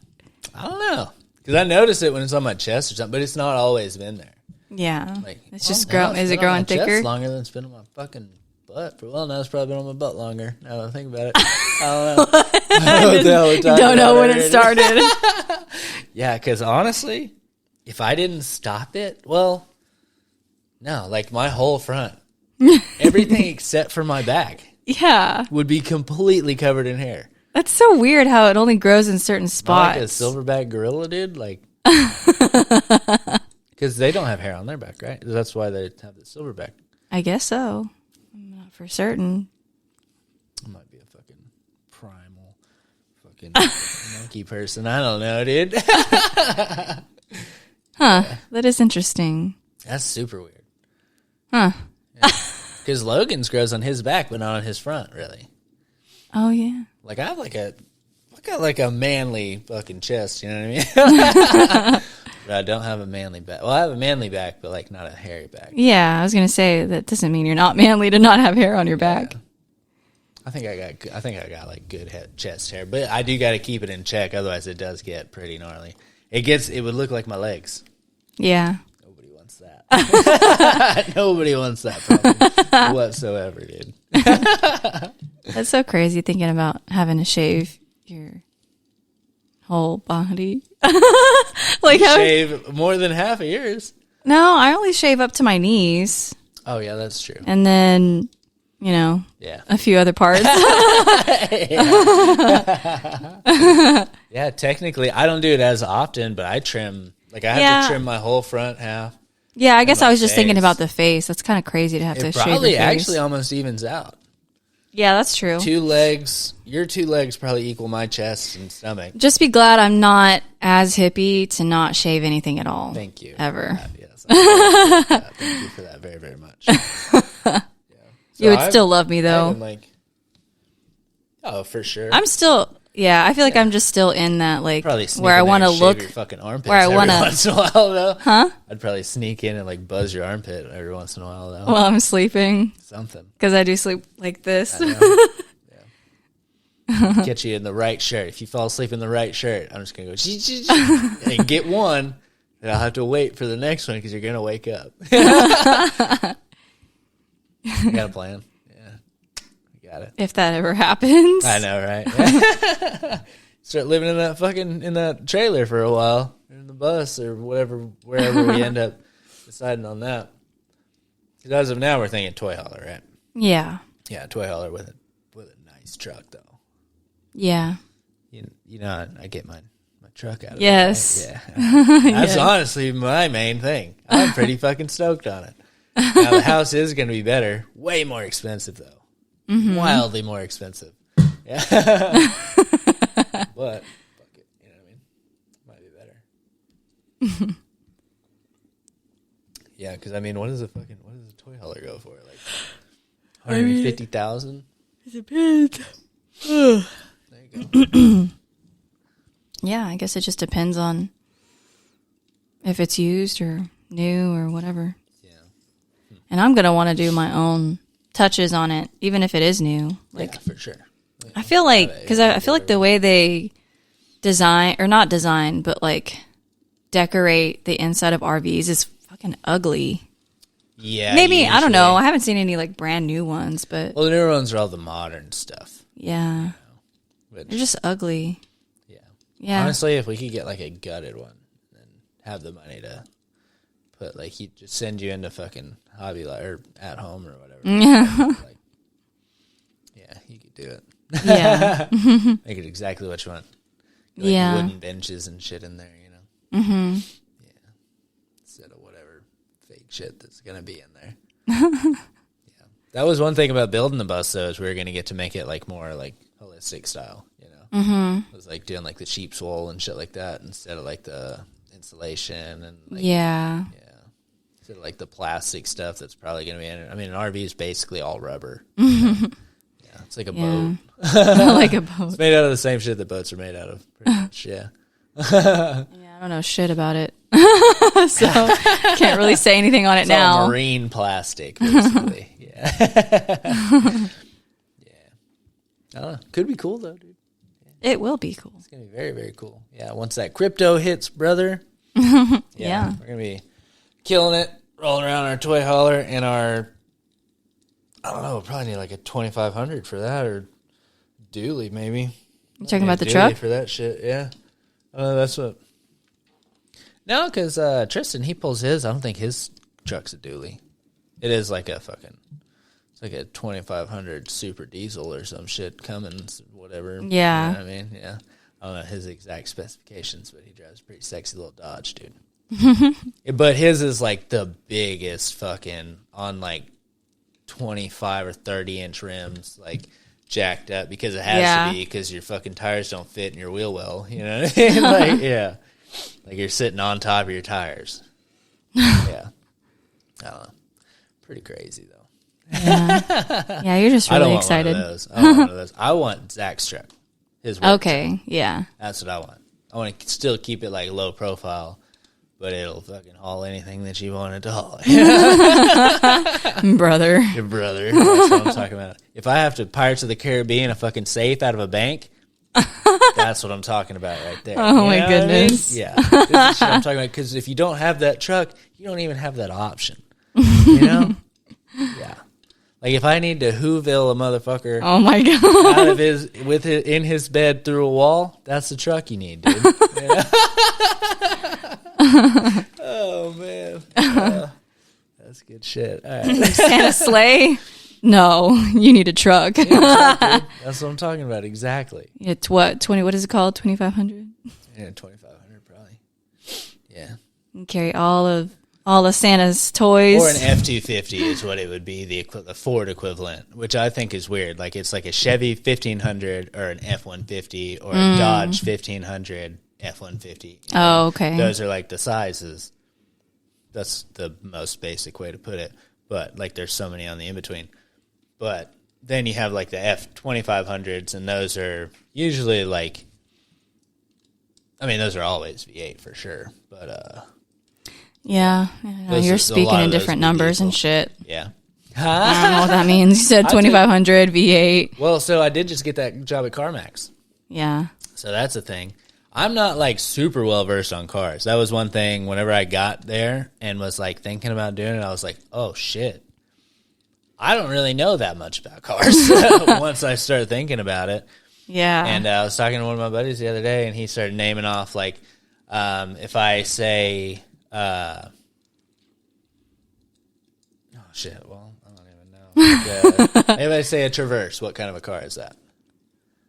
I don't know, because I notice it when it's on my chest or something, but it's not always been there. Yeah, Like, it's just growing. Is it growing thicker? Longer than it's been on my fucking butt. Now it's probably been on my butt longer. Now that I think about it, I don't know. You don't know when it started. Yeah, because honestly, if I didn't stop it, well, no, like my whole front, everything except for my back, Yeah, would be completely covered in hair. that's so weird how it only grows in certain spots. Like a silverback gorilla, dude. Like, because they don't have hair on their back, right? That's why they have the silverback. I guess so. I'm not for certain. I might be a fucking primal fucking monkey person. I don't know, dude. Huh? That is interesting. That's super weird. Huh? Because Logan's grows on his back, but not on his front, really. Oh yeah. Like I have like a manly fucking chest. You know what I mean? But I don't have a manly back. Well, I have a manly back, but like not a hairy back. Yeah, I was gonna say that doesn't mean you're not manly to not have hair on your back. Yeah. I think I got like good chest hair, but I do got to keep it in check. Otherwise, it does get pretty gnarly. It would look like my legs. Yeah. Nobody wants that. Nobody wants that problem whatsoever, dude. That's so crazy thinking about having to shave your whole body. Like Shave more than half of yours. No, I only shave up to my knees. Oh yeah, that's true. And then, Yeah. a few other parts. Yeah, technically, I don't do it as often, but I trim. Like I have to trim my whole front half. Yeah, I guess I was just thinking face. about the face. That's kind of crazy to have to It shave your probably face. actually almost evens out. Yeah, that's true. Your two legs probably equal my chest and stomach. Just be glad I'm not as hippie to not shave anything at all. Thank you. Ever. Yes, thank you for that very, very much. Yeah. So You would still love me though. Oh, for sure. I'm still, I feel like I'm just still in that, like, probably sneak where I in there want to and shave look. your fucking armpits where I want every to. once in a while, though. Huh? I'd probably sneak in and like buzz your armpit every once in a while, though. While I'm sleeping. Something. Because I do sleep like this. Yeah. Get you in the right shirt. If you fall asleep in the right shirt, I'm just gonna go and get one, and I'll have to wait for the next one because you're gonna wake up. Got a plan? Yeah, got it. If that ever happens. I know, right? Start living in that trailer for a while, or in the bus, or wherever we end up deciding on that. Because as of now, we're thinking toy hauler, right? Yeah. Yeah, toy hauler with a nice truck, though. Yeah. You know, I get my truck out of Yes. it. Right? Yeah. That's honestly my main thing. I'm pretty fucking stoked on it. Now, the house is going to be better. Way more expensive, though. Mm-hmm. Wildly more expensive. Yeah. But, fuck it. You know what I mean? Might be better. Yeah, because, I mean, what does a toy hauler go for? Like, 150,000? It depends. There you go. Yeah, I guess it just depends on if it's used or new or whatever. Yeah. And I'm going to want to do my own touches on it, even if it is new. Like, yeah, for sure. I feel like, because I feel like the way they design, or not design, but like decorate the inside of RVs is fucking ugly. Yeah. Maybe, usually. I don't know. I haven't seen any like brand new ones, but. Well, the newer ones are all the modern stuff. Yeah. Which, They're just ugly. yeah. Yeah. Honestly, if we could get like a gutted one and have the money to put, like, he'd just send you into fucking Hobby or At Home or whatever. Yeah. Like, yeah, you could do it. Yeah. Make it exactly what you want. Like Yeah. wooden benches and shit in there, you know? Mm-hmm. Yeah. Instead of whatever fake shit that's going to be in there. Yeah. That was one thing about building the bus, though, is we were going to get to make it, like, more, like, holistic style, you know? Mm-hmm. It was, like, doing, like, the sheep's wool and shit like that instead of, like, the insulation and, like, Yeah. yeah. Instead of, like, the plastic stuff that's probably going to be in it. I mean, an RV is basically all rubber. Yeah, it's like a boat. Like a boat. It's made out of the same shit that boats are made out of, pretty much, yeah. Yeah, I don't know shit about it. So can't really say anything on it It's now. all marine plastic, basically. Yeah. Yeah. I don't know. Could be cool, though, dude. It will be cool. It's going to be very, very cool. Yeah, once that crypto hits, brother. Yeah. We're going to be killing it, rolling around our toy hauler and our, I don't know, we'll probably need like a 2500 for that, or dually maybe. You talking about the Dually truck? for that shit, yeah. That's what. No, because Tristan, he pulls his. I don't think his truck's a dually. It is like a fucking, it's like a 2500 super diesel or some shit, Cummins, whatever. Yeah. You know what I mean? Yeah. I don't know his exact specifications, but he drives a pretty sexy little Dodge, dude. But his is like the biggest fucking, on like 25 or 30 inch rims, like jacked up, because it has to be, because your fucking tires don't fit in your wheel well, you know what I mean? Like, yeah, like you're sitting on top of your tires. Yeah, I don't know, pretty crazy though. Yeah, you're just really excited. I want one of those. I want Zach's truck. His work Okay, truck. yeah. That's what I want. I want to still keep it like low profile, but it'll fucking haul anything that you want it to haul. Brother. Your brother. That's what I'm talking about. If I have to Pirates of the Caribbean a fucking safe out of a bank, that's what I'm talking about right there. Oh, my goodness. I mean? Yeah. This is shit I'm talking about, because if you don't have that truck, you don't even have that option. You know? Yeah. Like if I need to Whoville a motherfucker Oh my god. out of his, with it in his bed through a wall, that's the truck you need, dude. You know? Oh man. That's good shit. All right. Santa sleigh? No, you need a truck. That's what I'm talking about. Exactly. It's what, 20, what is it called? 2,500? Yeah, 2,500 probably. Yeah. You carry all of Santa's toys. Or an F-250 is what it would be, the Ford equivalent, which I think is weird. Like it's like a Chevy 1500 or an F-150 or a Dodge 1500 F-150. Oh, okay. Those are like the sizes. That's the most basic way to put it. But like there's so many on the in-between. But then you have like the F-2500s, and those are usually like, I mean, those are always V8 for sure. But Yeah. You're speaking in different numbers and shit. yeah. I don't know what that means. You said 2,500 V8. Well, so I did just get that job at CarMax. Yeah. So that's a thing. I'm not like super well versed on cars. That was one thing whenever I got there and was like thinking about doing it, I was like, oh shit. I don't really know that much about cars once I started thinking about it. Yeah. And I was talking to one of my buddies the other day, and he started naming off like, if I say, oh shit, well, I don't even know. Like, if I say a Traverse, what kind of a car is that?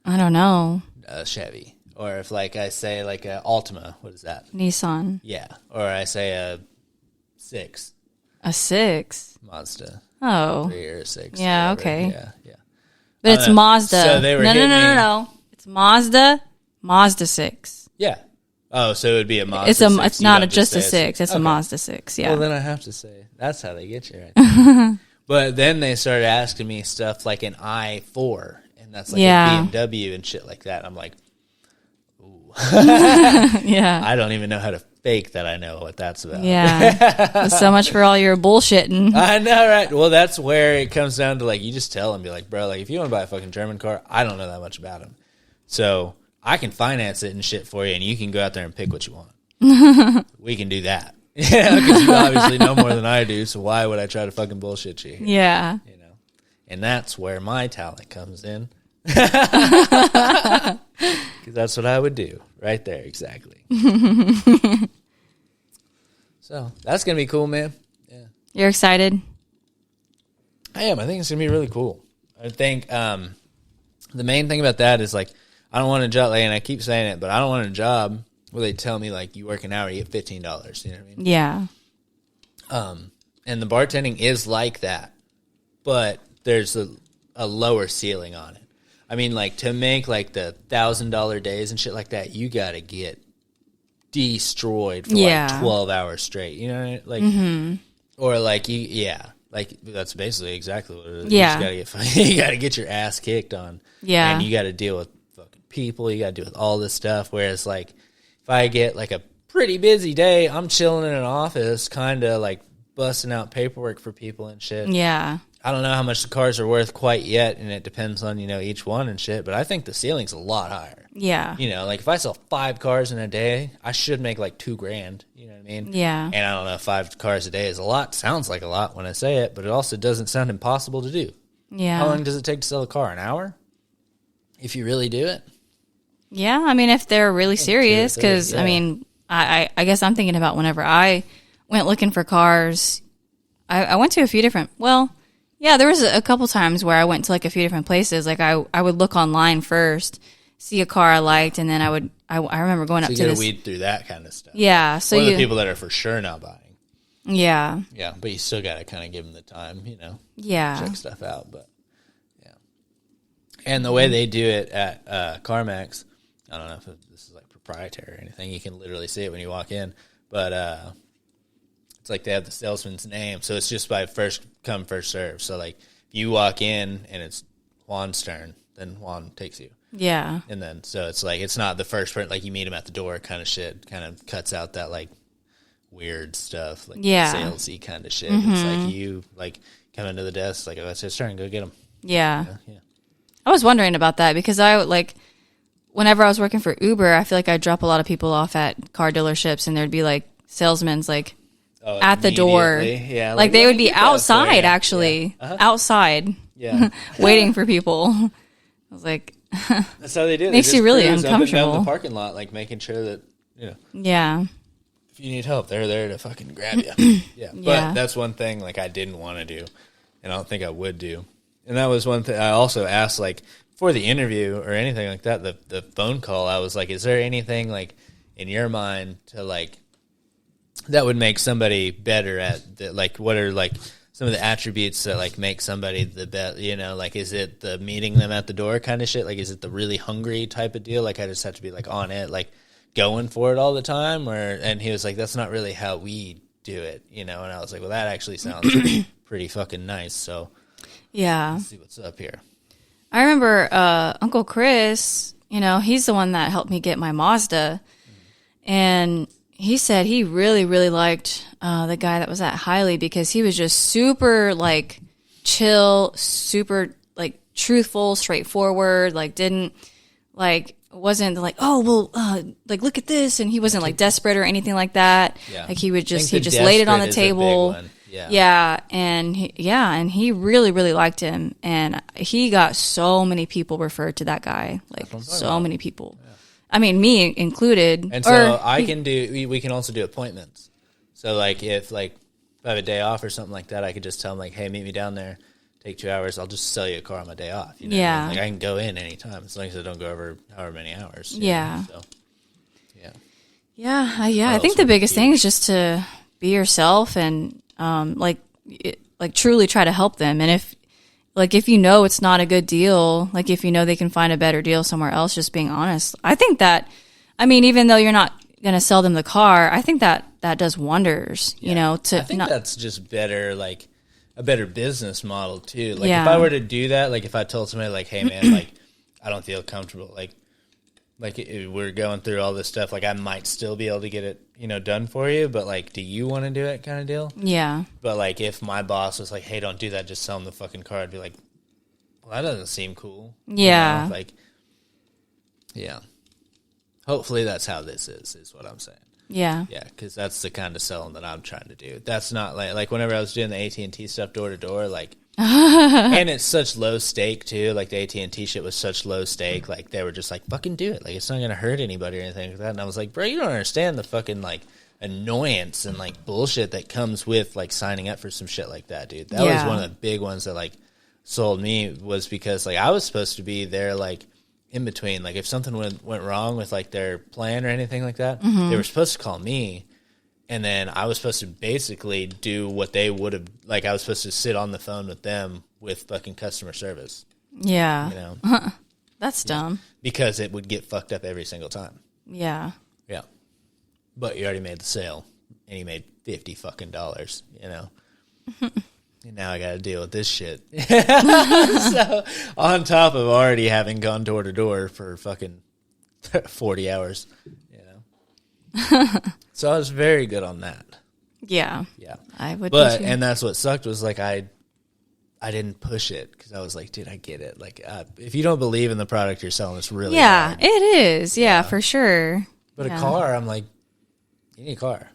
I don't know. A Chevy. Or if like I say like a Altima, what is that? Nissan. Yeah. Or I say a 6 A 6. Mazda. Oh. 3 or a 6. Yeah, whatever. okay. Yeah, yeah. But it's know. Mazda. So they were no. hitting me. It's Mazda 6. Yeah. Oh, so it would be a Mazda It's 6. It's You not don't just a say 6. It's a okay. Mazda 6. Yeah. Well, then I have to say, that's how they get you right there. But then they started asking me stuff like an i4, and that's like a BMW and shit like that. I'm like, ooh, Yeah. I don't even know how to fake that I know what that's about. Yeah. So much for all your bullshitting. I know, right? Well, that's where it comes down to, like, you just tell them, be like, bro, like, if you want to buy a fucking German car, I don't know that much about them. So I can finance it and shit for you, and you can go out there and pick what you want. We can do that. Yeah, because you obviously know more than I do, so why would I try to fucking bullshit you? Yeah. You know? And that's where my talent comes in. Because that's what I would do. Right there, exactly. So, that's going to be cool, man. Yeah. You're excited? I am. I think it's going to be really cool. I think the main thing about that is, like, I don't want a job, like, and I keep saying it, but I don't want a job where they tell me, like, you work an hour, you get $15. You know what I mean? Yeah. And the bartending is like that, but there's a lower ceiling on it. I mean, like, to make, like, the $1,000 days and shit like that, you got to get destroyed for, like, 12 hours straight. You know what I mean? Like, or, like, like, that's basically exactly what it is. Yeah. You got to get your ass kicked on. Yeah. And you got to deal with fucking people. You got to deal with all this stuff. Whereas, like, if I get, like, a pretty busy day, I'm chilling in an office, kind of, like, busting out paperwork for people and shit. Yeah. I don't know how much the cars are worth quite yet, and it depends on, you know, each one and shit, but I think the ceiling's a lot higher. Yeah. You know, like, if I sell 5 cars in a day, I should make, like, $2,000, you know what I mean? Yeah. And I don't know if 5 cars a day is a lot. Sounds like a lot when I say it, but it also doesn't sound impossible to do. Yeah. How long does it take to sell a car? An hour? If you really do it? Yeah, I mean, if they're really serious, 2 or 3, because, yeah. I mean, I guess I'm thinking about whenever I went looking for cars, I went to a few different, well, yeah, there was a couple times where I went to, like, a few different places. Like, I would look online first, see a car I liked, and then I remember going up So to you gotta this. weed through that kind of stuff. Yeah, so or the you, people that are for sure not buying. yeah, Yeah, but you still gotta kind of give them the time, you know. yeah, Check stuff out, but yeah. And the way they do it at CarMax, I don't know if this is like proprietary or anything. You can literally see it when you walk in, but it's like they have the salesman's name, so it's just by first come first serve. So like if you walk in and it's Juan's turn, then Juan takes you, yeah, and then so it's like it's not the first person, like you meet him at the door kind of shit. Kind of cuts out that like weird stuff, like Yeah. salesy kind of shit. It's like you like come into the desk, like, oh, that's his turn, go get him. yeah. Yeah. I was wondering about that because I like whenever I was working for Uber, I feel like I'd drop a lot of people off at car dealerships, and there'd be like salesmen's like Oh, at the door. immediately. Yeah, Like they let would me be get that for outside, you. actually, Yeah. outside, Yeah. waiting for people. I was like, That's how they do it. Makes They just you really cruise up and down uncomfortable. the parking lot, like making sure that, you know, yeah, if you need help, they're there to fucking grab you. Yeah. But Yeah. that's one thing, like, I didn't want to do, and I don't think I would do. And that was one thing I also asked, like, for the interview or anything like that, the phone call, I was like, is there anything, like, in your mind to, like, that would make somebody better at the, like, what are like some of the attributes that like make somebody the best, you know, like is it the meeting them at the door kind of shit, like is it the really hungry type of deal, like I just have to be like on it, like going for it all the time, or and he was like, that's not really how we do it, you know, and I was like, well, that actually sounds pretty fucking nice, so yeah. let's see what's up here. I remember Uncle Chris, you know, he's the one that helped me get my Mazda. And he said he really, really liked the guy that was at Hiley because he was just super, like, chill, super, like, truthful, straightforward, like, didn't, like, wasn't like, oh, well, like, look at this. And he wasn't, like, desperate or anything like that. Yeah. Like, he would I just, think he the just laid it on the desperate is a big table. one. Yeah. Yeah, and he really, really liked him, and he got so many people referred to that guy, like so many people. Yeah. I mean, me included. And so I can do. We can also do appointments. So like if I have a day off or something like that, I could just tell them like, hey, meet me down there. Take 2 hours. I'll just sell you a car on my day off. You know? Yeah. Like I can go in anytime as long as I don't go over however many hours. Yeah. So, yeah. Yeah. I think the biggest thing is just to be yourself and like truly try to help them. And if you know it's not a good deal, like if you know they can find a better deal somewhere else, just being honest. I think that, I mean, even though you're not going to sell them the car, I think that does wonders, you know, I think that's just better, like a better business model too. Like Yeah. if I were to do that, like if I told somebody like, hey man, like I don't feel comfortable, like like we're going through all this stuff, like I might still be able to get it, done for you, but like, do you want to do it kind of deal? Yeah. But like, if my boss was like, hey, don't do that, just sell him the fucking car, I'd be like, well, that doesn't seem cool. Yeah. Like, yeah. Hopefully that's how this is what I'm saying. Yeah. Yeah, because that's the kind of selling that I'm trying to do. That's not like whenever I was doing the AT&T stuff door to door, like, and it's such low stake too. Like the AT&T shit was such low stake. Like they were just like, fucking do it. Like it's not gonna hurt anybody or anything like that. And I was like, bro, you don't understand the fucking like annoyance and like bullshit that comes with like signing up for some shit like that, dude. That was one of the big ones that like sold me, was because like I was supposed to be there like in between. Like if something went wrong with like their plan or anything like that, they were supposed to call me. And then I was supposed to basically do what they would have, like I was supposed to sit on the phone with them with fucking customer service. Yeah. That's dumb. Because it would get fucked up every single time. Yeah. Yeah. But you already made the sale and you made $50 fucking dollars, And now I got to deal with this shit. So on top of already having gone door to door for fucking 40 hours, So I was very good on that. Yeah. Yeah. I would. But, and that's what sucked, was like I didn't push it because I was like, dude, I get it. Like, if you don't believe in the product you're selling, it's really hard. it is. Yeah, for sure. But a car, I'm like, you need a car.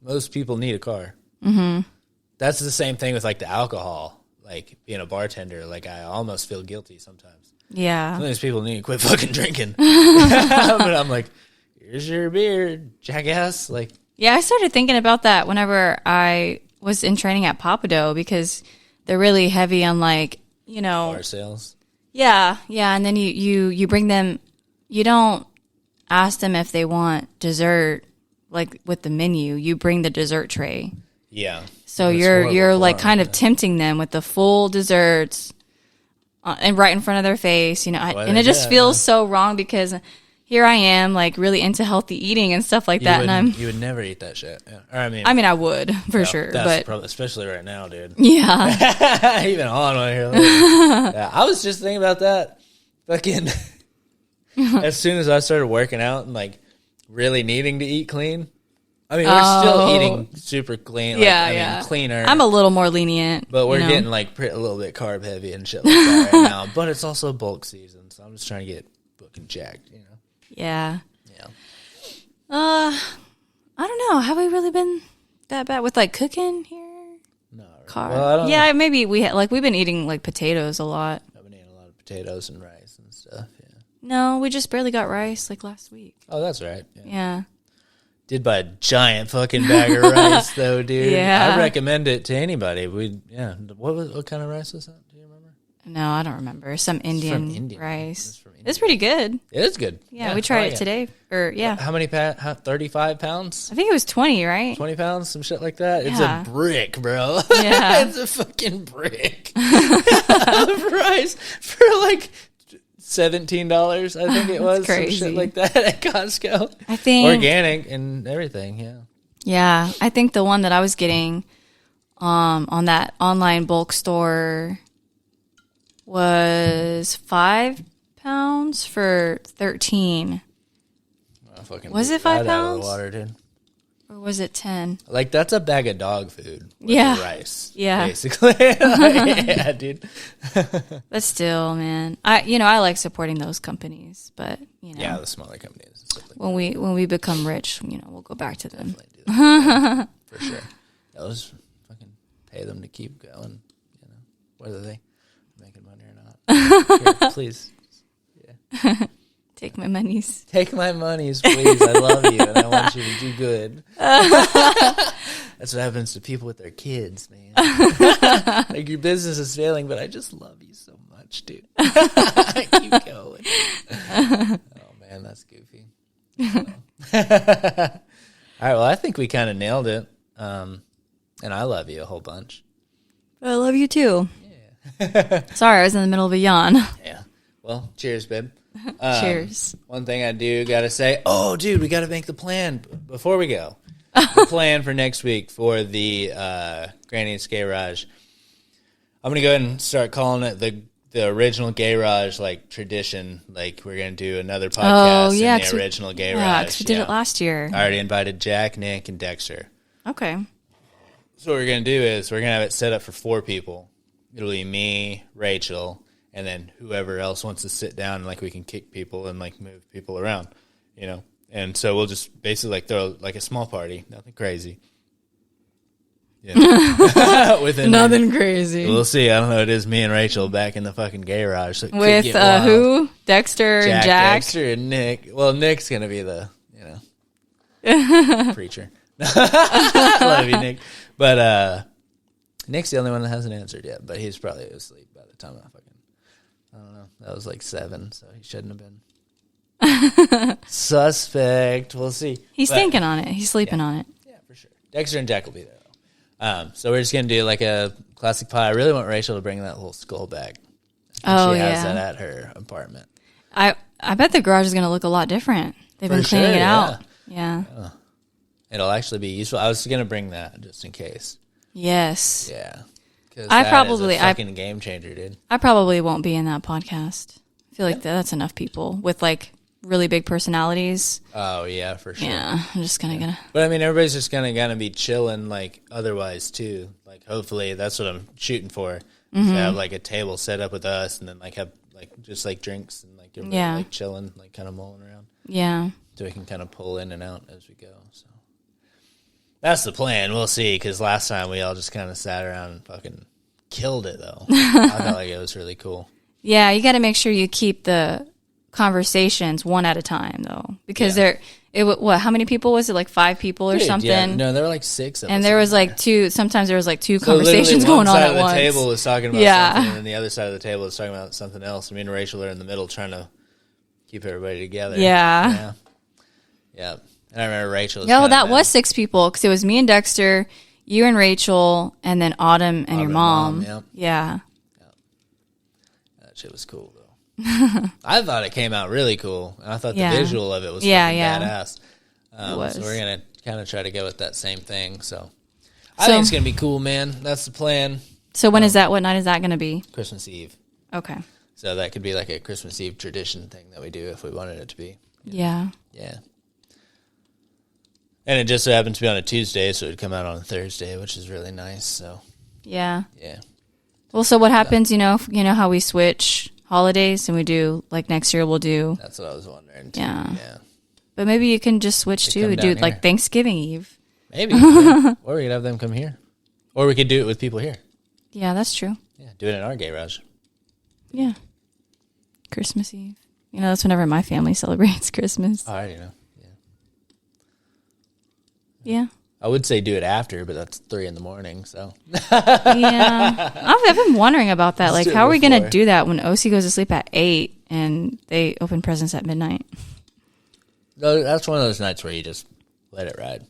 Most people need a car. Mm-hmm. That's the same thing with like the alcohol. Like being a bartender, like I almost feel guilty sometimes. Yeah. Some of these people need to quit fucking drinking. But I'm like, here's your beer, jackass. Like, yeah, I started thinking about that whenever I was in training at Papado, because they're really heavy on like, bar sales. Yeah, and then you bring them. You don't ask them if they want dessert, like with the menu. You bring the dessert tray. Yeah. So you're like kind of tempting them with the full desserts, and right in front of their face, and it just feels so wrong, because here I am, like really into healthy eating and stuff like that, and you would never eat that shit. Yeah. Or, I mean, I would for sure, but especially right now, dude. Yeah, even on one here. Yeah, I was just thinking about that. Fucking, as soon as I started working out and like really needing to eat clean. I mean, we're still eating super clean. Like, I mean, cleaner. I'm a little more lenient, but we're getting like a little bit carb heavy and shit like that right now. But it's also bulk season, so I'm just trying to get fucking jacked. Yeah. Yeah. I don't know. Have we really been that bad with like cooking here? No. Carb. Well, I don't know. Maybe we've been eating like potatoes a lot. I've been eating a lot of potatoes and rice and stuff. Yeah. No, we just barely got rice like last week. Oh, that's right. Yeah. Did buy a giant fucking bag of rice though, dude. Yeah. I recommend it to anybody. What kind of rice was that? Do you remember? No, I don't remember. Some Indian rice. It's from India. It's pretty good. It is good. Yeah, we tried it today. How many 35 pounds? I think it was 20, right? 20 pounds, some shit like that. It's Yeah. a brick, bro. Yeah. It's a fucking brick of rice for like $17, I think it was. crazy. Some shit like that at Costco. I think organic and everything. Yeah. Yeah, I think the one that I was getting on that online bulk store was 5 pounds for 13. Was it 5 Out of pounds? the water, dude. Or was it 10? Like, that's a bag of dog food with Yeah. the rice. Yeah. Basically. Yeah, dude. But still, man, I like supporting those companies, but Yeah, the smaller companies. And stuff like when we become rich, we'll go back to them. Definitely do that. For sure. Those fucking pay them to keep going, whether they are making money or not. Here, please. Yeah. Take my monies. Take my monies, please. I love you, and I want you to do good. That's what happens to people with their kids, man. Like, your business is failing, but I just love you so much, dude. Keep going. Oh, man, that's goofy. All right, well, I think we kind of nailed it. And I love you a whole bunch. I love you too. Yeah. Sorry, I was in the middle of a yawn. Yeah. Well, cheers, babe. Cheers. One thing I do got to say, dude, we got to make the plan before we go. The plan for next week for the Granny and Gayrage. I'm going to go ahead and start calling it the original Gayrage like tradition. Like we're gonna do another podcast in the original Gayrage. Yeah, 'cause we did it last year. I already invited Jack, Nick, and Dexter. Okay. So what we're gonna do is we're gonna have it set up for 4 people. It'll be me, Rachel, and then whoever else wants to sit down, and like we can kick people and like move people around, you know. And so we'll just basically like throw like a small party, nothing crazy. Yeah. Nothing crazy. We'll see. I don't know. It is me and Rachel back in the fucking Gayrage. So with who? Dexter and Jack? Dexter and Nick. Well, Nick's gonna be the preacher. Love you, Nick. But Nick's the only one that hasn't answered yet. But he's probably asleep by the time I don't know. That was like 7, so he shouldn't have been. Suspect. We'll see. He's thinking on it. He's sleeping on it. Yeah, for sure. Dexter and Jack will be there though. So we're just gonna do like a classic pie. I really want Rachel to bring that little skull back. She has that at her apartment. I bet the garage is gonna look a lot different. They've been cleaning it out. Yeah. It'll actually be useful. I was gonna bring that just in case. Yes. Yeah. I probably is a fucking game changer, dude. I probably won't be in that podcast. I feel like that's enough people with like really big personalities. Oh yeah, for sure. Yeah, I'm just gonna. But I mean, everybody's just gonna be chilling, like otherwise too. Like hopefully, that's what I'm shooting for. To have like a table set up with us, and then like have like just like drinks and like everybody like chilling, like kind of mulling around. Yeah. So we can kind of pull in and out as we go. So that's the plan. We'll see. Because last time we all just kind of sat around and fucking killed it, though. I felt like it was really cool. Yeah, you got to make sure you keep the conversations one at a time, though, because how many people was it? Like 5 people or something? Yeah, no, there were like 6 of us. And there was like 2. Sometimes there was like 2 conversations going on at once. One side of the table was talking about something, and then the other side of the table was talking about something else. Me and Rachel are in the middle trying to keep everybody together. Yeah. And I remember Rachel. That was 6 people because it was me and Dexter, you and Rachel, and then Autumn and your mom. Yeah. That shit was cool though. I thought it came out really cool. I thought the visual of it was fucking badass. So we're gonna kind of try to go with that same thing. So I think it's gonna be cool, man. That's the plan. So when is that? What night is that gonna be? Christmas Eve. Okay. So that could be like a Christmas Eve tradition thing that we do if we wanted it to be. Yeah. Yeah. And it just so happens to be on a Tuesday, so it would come out on a Thursday, which is really nice. So yeah. Yeah. Well, so what happens? You know how we switch holidays, and we do like next year we'll do. That's what I was wondering. Too. Yeah. But maybe you can just switch too. Do like Thanksgiving Eve. Maybe. Yeah. Or we could have them come here, or we could do it with people here. Yeah, that's true. Yeah, do it in our Gayrage. Yeah. Christmas Eve. That's whenever my family celebrates Christmas. I already know. Yeah. I would say do it after, but that's 3 a.m. So. Yeah. I've been wondering about that. Like, how are we going to do that when OC goes to sleep at 8 and they open presents at midnight? No, that's one of those nights where you just let it ride.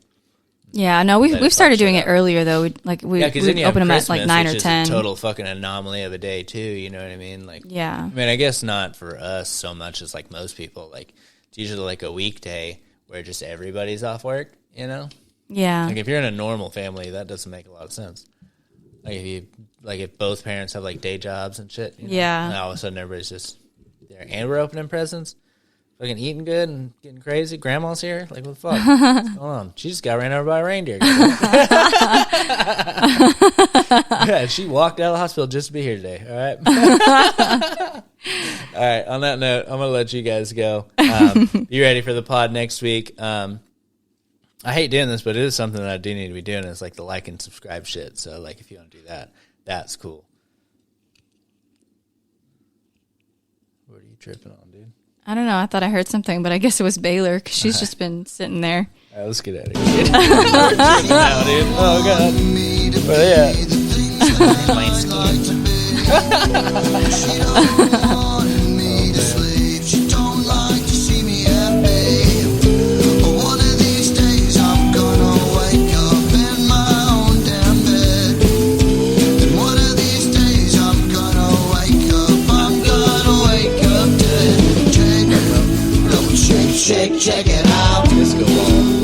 Yeah, no, we've started doing it earlier though. We open them at like 9 or 10. Which is a total fucking anomaly of a day too. You know what I mean? Like, yeah. I mean, I guess not for us so much as like most people. Like, it's usually like a weekday where just everybody's off work. Yeah. Like if you're in a normal family, that doesn't make a lot of sense. Like if both parents have like day jobs and shit. Yeah. And all of a sudden everybody's just there, and we're opening presents. Fucking eating good and getting crazy. Grandma's here. Like, what the fuck? What's going on? She just got ran over by a reindeer. Yeah, she walked out of the hospital just to be here today. All right. All right. On that note, I'm going to let you guys go. Be ready for the pod next week. I hate doing this, but it is something that I do need to be doing. It's like the like and subscribe shit. So, like, if you want to do that, that's cool. What are you tripping on, dude? I don't know. I thought I heard something, but I guess it was Baylor because she's just been sitting there. All right, let's get out of here. Now, dude. Oh, God. Where they at? My skin. Check it out. Let's go on.